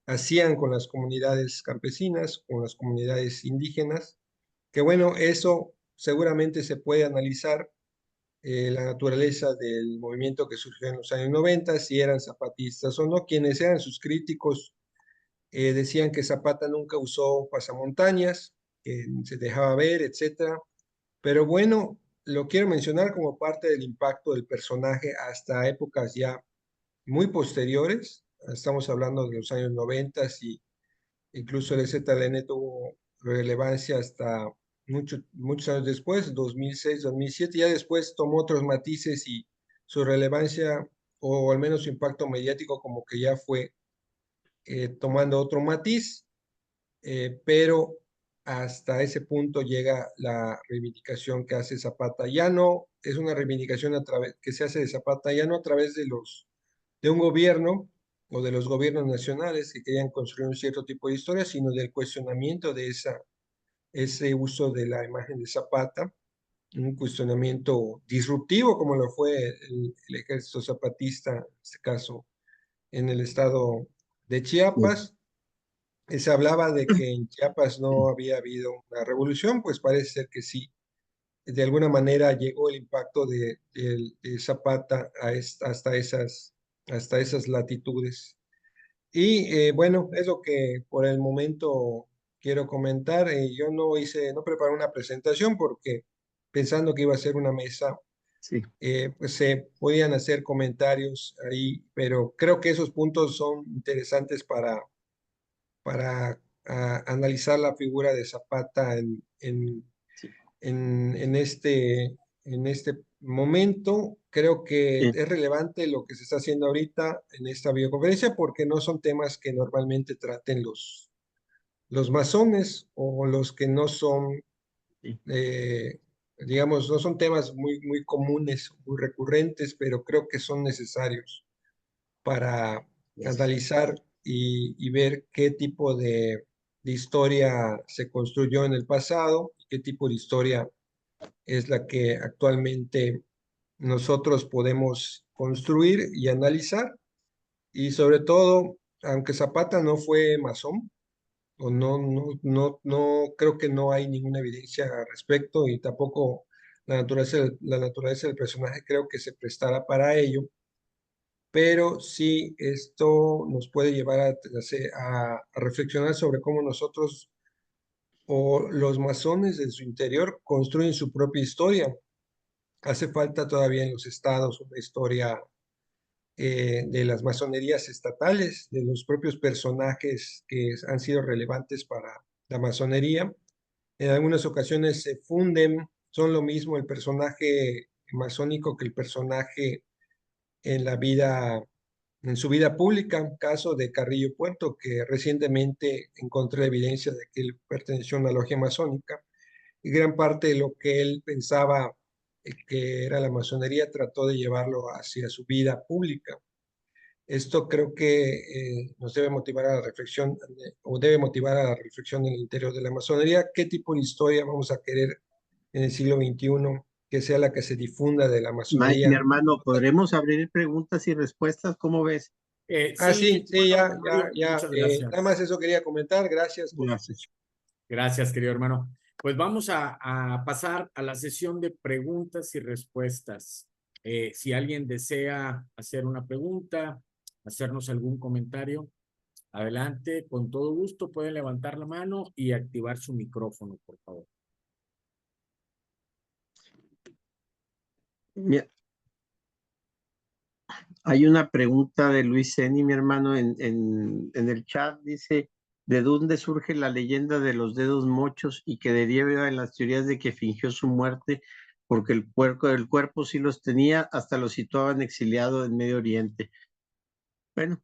hacían con las comunidades campesinas, con las comunidades indígenas, que bueno, eso seguramente se puede analizar, la naturaleza del movimiento que surgió en los años 90, si eran zapatistas o no. Quienes eran sus críticos decían que Zapata nunca usó pasamontañas, que se dejaba ver, etcétera. Pero bueno, lo quiero mencionar como parte del impacto del personaje hasta épocas ya muy posteriores. Estamos hablando de los años 90 y incluso el ZLN tuvo relevancia hasta muchos años después, 2006, 2007. Ya después tomó otros matices y su relevancia, o al menos su impacto mediático, como que ya fue tomando otro matiz, pero hasta ese punto llega la reivindicación que hace Zapata. Ya no es una reivindicación que se hace de Zapata, ya no a través de un gobierno o de los gobiernos nacionales que querían construir un cierto tipo de historia, sino del cuestionamiento de ese uso de la imagen de Zapata, un cuestionamiento disruptivo como lo fue el ejército zapatista, en este caso en el estado de Chiapas. Se hablaba de que en Chiapas no había habido una revolución, pues parece ser que sí. De alguna manera llegó el impacto de Zapata hasta esas latitudes. Y bueno, es lo que por el momento quiero comentar. Yo no preparé una presentación porque pensando que iba a ser una mesa, Sí. pues se podían hacer comentarios ahí, pero creo que esos puntos son interesantes para analizar la figura de Zapata en este momento. Creo que Bien. es relevante lo que se está haciendo ahorita en esta videoconferencia porque no son temas que normalmente traten los masones o los que no son, Sí. digamos, no son temas muy comunes, muy recurrentes, pero creo que son necesarios para analizar y ver qué tipo de historia se construyó en el pasado y qué tipo de historia es la que actualmente nosotros podemos construir y analizar. Y sobre todo, aunque Zapata no fue masón, o no creo que no hay ninguna evidencia al respecto y tampoco la naturaleza del personaje creo que se prestará para ello, pero sí esto nos puede llevar a reflexionar sobre cómo nosotros o los masones en su interior construyen su propia historia. Hace falta todavía en los estados una historia de las masonerías estatales, de los propios personajes que han sido relevantes para la masonería. En algunas ocasiones se funden, son lo mismo el personaje masónico que el personaje en la vida, en su vida pública. Caso de Carrillo Puerto, que recientemente encontré evidencia de que él perteneció a una logia masónica y gran parte de lo que él pensaba que era la masonería trató de llevarlo hacia su vida pública. Esto creo que nos debe motivar a la reflexión, o debe motivar a la reflexión en el interior de la masonería. ¿Qué tipo de historia vamos a querer en el siglo XXI que sea la que se difunda de la Mi masonería? hermano, ¿podremos abrir preguntas y respuestas? ¿Cómo ves? Sí, Sí, sí, ya, ya, Mario, ya. muchas Nada más gracias. eso quería comentar. Gracias por su Gracias. atención. Gracias, querido hermano. Pues vamos a pasar a la sesión de preguntas y respuestas. Si alguien desea hacer una pregunta, hacernos algún comentario, adelante, con todo gusto pueden levantar la mano y activar su micrófono, por favor. Mi- Hay una pregunta de Luis Seni, mi hermano, en el chat. Dice, ¿de dónde surge la leyenda de los dedos mochos y que deriva en las teorías de que fingió su muerte porque el cuerpo sí los tenía, hasta lo situaban exiliado en Medio Oriente? Bueno,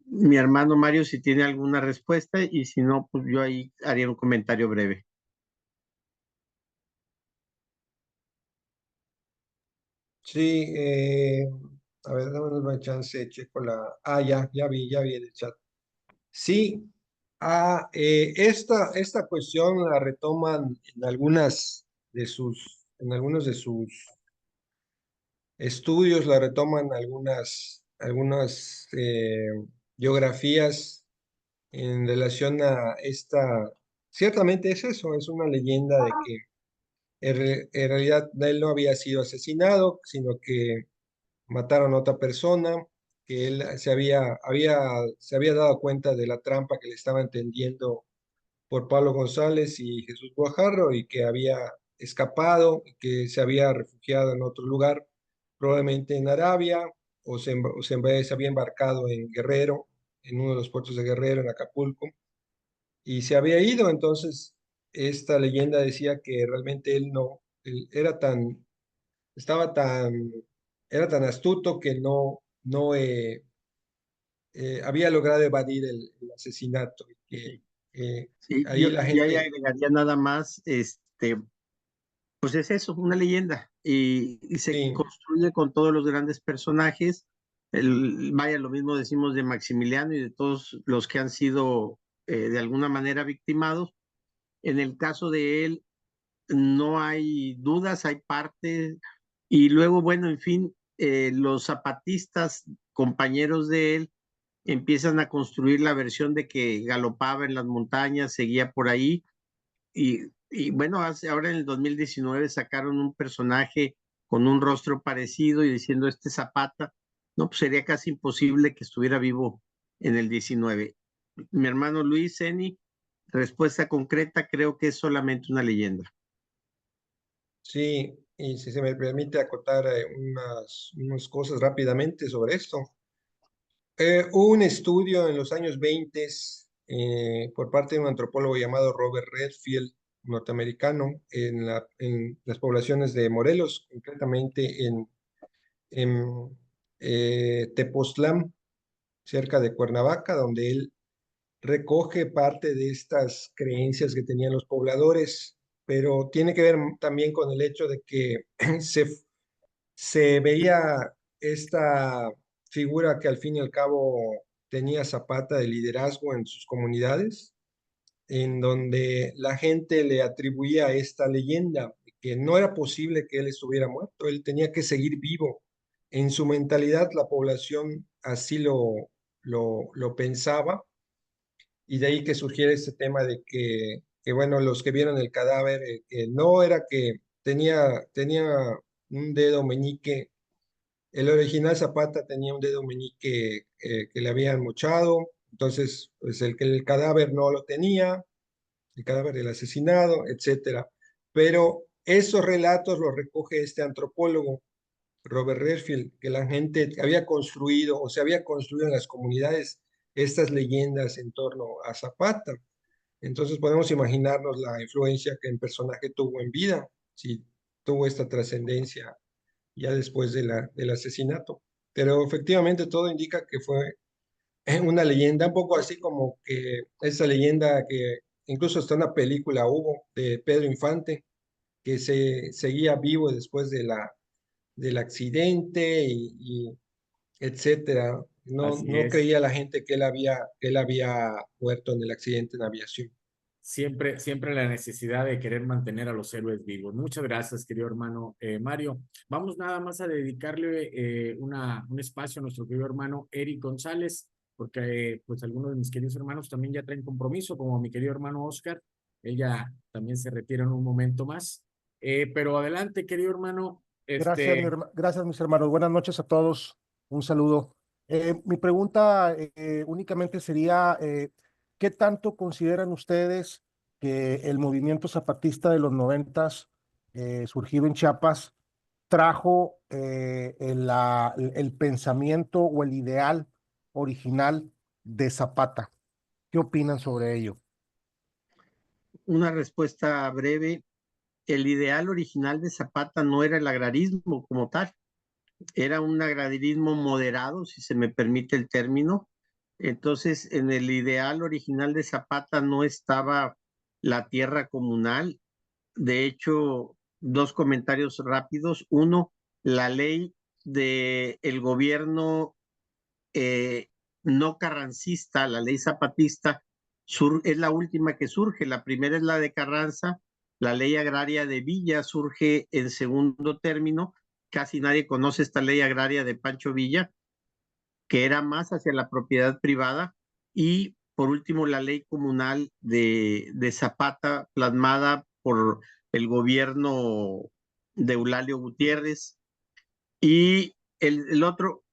mi hermano Mario si tiene alguna respuesta y si no, pues yo ahí haría un comentario breve. Sí, a ver, dame una chance, checo la... Ah, ya vi en el chat. Sí, esta cuestión la retoman en algunos de sus estudios, la retoman algunas biografías en relación a esta, ciertamente es eso, es una leyenda de que en realidad él no había sido asesinado, sino que mataron a otra persona, que él se había dado cuenta de la trampa que le estaban tendiendo por Pablo González y Jesús Guajarro y que había escapado, y que se había refugiado en otro lugar, probablemente en Arabia, se había embarcado en Guerrero, en uno de los puertos de Guerrero, en Acapulco, y se había ido. Entonces, esta leyenda decía que realmente él estaba tan, era tan astuto que no había logrado evadir el asesinato, y que Sí, ahí la yo ahí gente, agregaría nada más, pues es eso, una leyenda, y se sí, construye con todos los grandes personajes. Vaya, lo mismo decimos de Maximiliano y de todos los que han sido de alguna manera victimados. En el caso de él, no hay dudas, hay parte, y luego, bueno, en fin, los zapatistas, compañeros de él, empiezan a construir la versión de que galopaba en las montañas, seguía por ahí, y bueno, ahora en el 2019 sacaron un personaje con un rostro parecido y diciendo este Zapata. No, pues sería casi imposible que estuviera vivo en el 19. Mi hermano Luis Seni, respuesta concreta, creo que es solamente una leyenda. sí, y si se me permite acotar unas cosas rápidamente sobre esto. Hubo un estudio en los años 20 por parte de un antropólogo llamado Robert Redfield, norteamericano, en las poblaciones de Morelos, concretamente en Tepoztlán, cerca de Cuernavaca, donde él recoge parte de estas creencias que tenían los pobladores, pero tiene que ver también con el hecho de que se, se veía esta figura que al fin y al cabo tenía Zapata de liderazgo en sus comunidades, en donde la gente le atribuía esta leyenda, que no era posible que él estuviera muerto, él tenía que seguir vivo. En su mentalidad, la población así lo pensaba, y de ahí que surgiera este tema de bueno, los que vieron el cadáver, que no era que tenía un dedo meñique. El original Zapata tenía un dedo meñique que le habían mochado, entonces pues el cadáver no lo tenía, el cadáver del asesinado, etcétera. Pero esos relatos los recoge este antropólogo, Robert Redfield, que la gente había construido o se había construido en las comunidades estas leyendas en torno a Zapata. Entonces podemos imaginarnos la influencia que el personaje tuvo en vida, si tuvo esta trascendencia ya después del asesinato. Pero efectivamente todo indica que fue una leyenda, un poco así como que esa leyenda que incluso hasta una película hubo de Pedro Infante, que se seguía vivo después del accidente y etcétera. Así No es. creía la gente que él había muerto en el accidente en aviación. Siempre, siempre la necesidad de querer mantener a los héroes vivos. Muchas gracias, querido hermano Mario. Vamos nada más a dedicarle un espacio a nuestro querido hermano Eric González, porque pues algunos de mis queridos hermanos también ya traen compromiso, como mi querido hermano Oscar. Ella también se retira en un momento más. Pero adelante, querido hermano. Gracias, mis hermanos. Buenas noches a todos. Un saludo. Mi pregunta únicamente sería, ¿qué tanto consideran ustedes que el movimiento zapatista de los 90, surgido en Chiapas, sustrajo el pensamiento o el ideal original de Zapata. ¿Qué opinan sobre ello? Una respuesta breve. El ideal original de Zapata no era el agrarismo como tal, era un agrarismo moderado, si se me permite el término. Entonces, en el ideal original de Zapata no estaba la tierra comunal. De hecho, dos comentarios rápidos. Uno, la ley del gobierno no carrancista, la ley zapatista, es la última que surge. La primera es la de Carranza, la ley agraria de Villa surge en segundo término. Casi nadie conoce esta ley agraria de Pancho Villa, que era más hacia la propiedad privada. Y por último, la ley comunal de Zapata, plasmada por el gobierno de Eulalio Gutiérrez. Y el otro,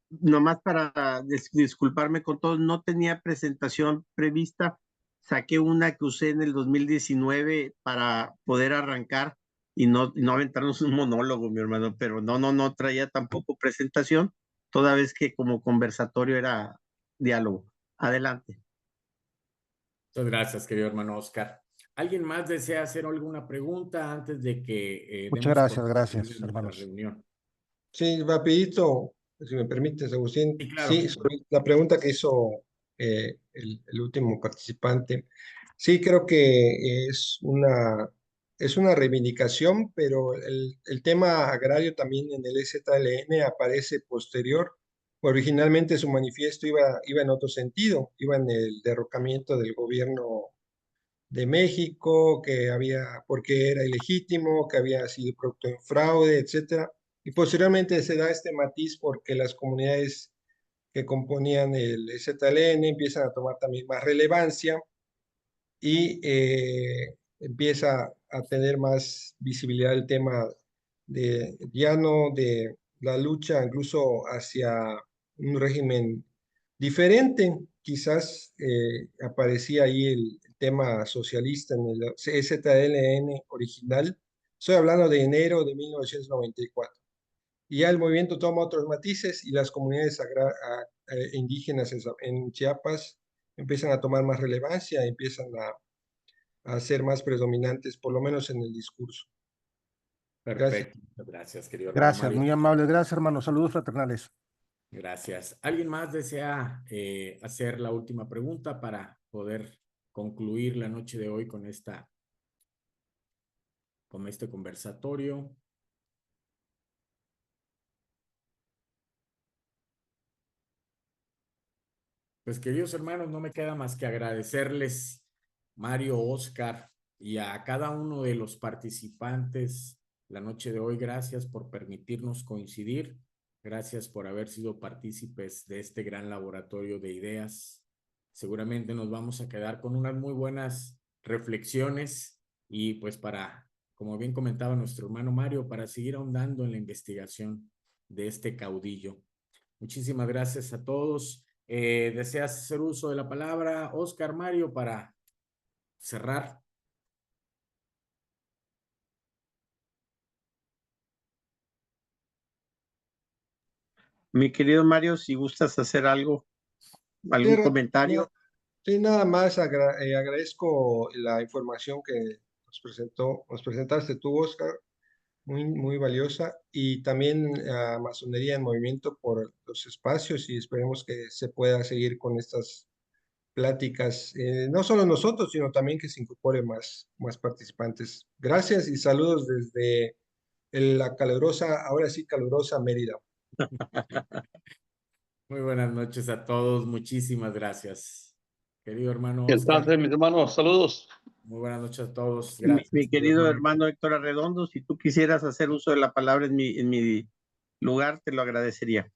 nomás para disculparme con todos, no tenía presentación prevista. Saqué una que usé en el 2019 para poder arrancar y no aventarnos un monólogo, mi hermano, pero no traía tampoco presentación, toda vez que como conversatorio era diálogo. Adelante. Muchas gracias, querido hermano Oscar. ¿Alguien más desea hacer alguna pregunta antes de que Muchas demos por gracias, concluida nuestra hermanos. reunión? Sí, rapidito, si me permites, Agustín. Sí, claro. Sí, sobre la pregunta que hizo el último participante. Sí, creo que es una reivindicación, pero el tema agrario también en el EZLN aparece posterior. Originalmente su manifiesto iba en otro sentido, iba en el derrocamiento del gobierno de México, porque era ilegítimo, que había sido producto de un fraude, etcétera. Y posteriormente se da este matiz porque las comunidades que componían el ZLN empiezan a tomar también más relevancia y empieza a tener más visibilidad el tema ya no de la lucha incluso hacia un régimen diferente. Quizás aparecía ahí el tema socialista en el ZLN original. Estoy hablando de enero de 1994. Y ya el movimiento toma otros matices y las comunidades indígenas en Chiapas empiezan a tomar más relevancia, empiezan a ser más predominantes, por lo menos en el discurso. Gracias. Perfecto. Muchas gracias, querido hermano Gracias, Mario. muy amable. Gracias, hermanos. Saludos fraternales. Gracias. ¿Alguien más desea hacer la última pregunta para poder concluir la noche de hoy con este conversatorio? Pues queridos hermanos, no me queda más que agradecerles, Mario, Oscar, y a cada uno de los participantes la noche de hoy. Gracias por permitirnos coincidir. Gracias por haber sido partícipes de este gran laboratorio de ideas. Seguramente nos vamos a quedar con unas muy buenas reflexiones y pues como bien comentaba nuestro hermano Mario, para seguir ahondando en la investigación de este caudillo. Muchísimas gracias a todos. ¿Deseas hacer uso de la palabra, Oscar, Mario, para cerrar? Mi querido Mario, si gustas hacer algo, algún comentario. Sí, nada más agradezco la información que nos presentaste tú, Oscar, muy valiosa, y también a Masonería en Movimiento por los espacios y esperemos que se pueda seguir con estas pláticas, no solo nosotros, sino también que se incorpore más participantes. Gracias y saludos desde la calurosa, ahora sí calurosa Mérida. Muy buenas noches a todos. Muchísimas gracias. Querido hermano Oscar. Entonces, mis hermanos, saludos. Muy buenas noches a todos. Mi Gracias. querido hermano Héctor Arredondo, si tú quisieras hacer uso de la palabra en mi lugar, te lo agradecería.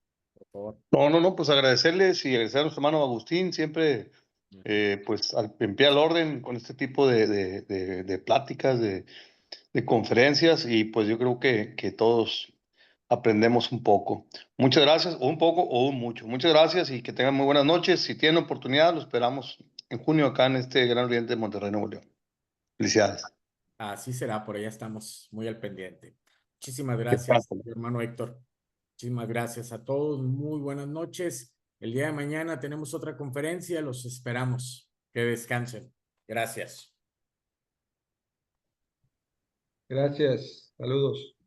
Por favor. No, pues agradecerles y agradecer a nuestro hermano Agustín, siempre pues en pie al orden con este tipo de pláticas, de conferencias, y pues yo creo que todos aprendemos un poco. Muchas gracias, o un poco o un mucho. Muchas gracias y que tengan muy buenas noches. Si tienen oportunidad, lo esperamos en junio acá en este gran oriente de Monterrey, Nuevo León. Felicidades. Así será, por allá estamos muy al pendiente. Muchísimas gracias, hermano Héctor. Muchísimas gracias a todos. Muy buenas noches. El día de mañana tenemos otra conferencia. Los esperamos. Que descansen. Gracias. Gracias. Saludos.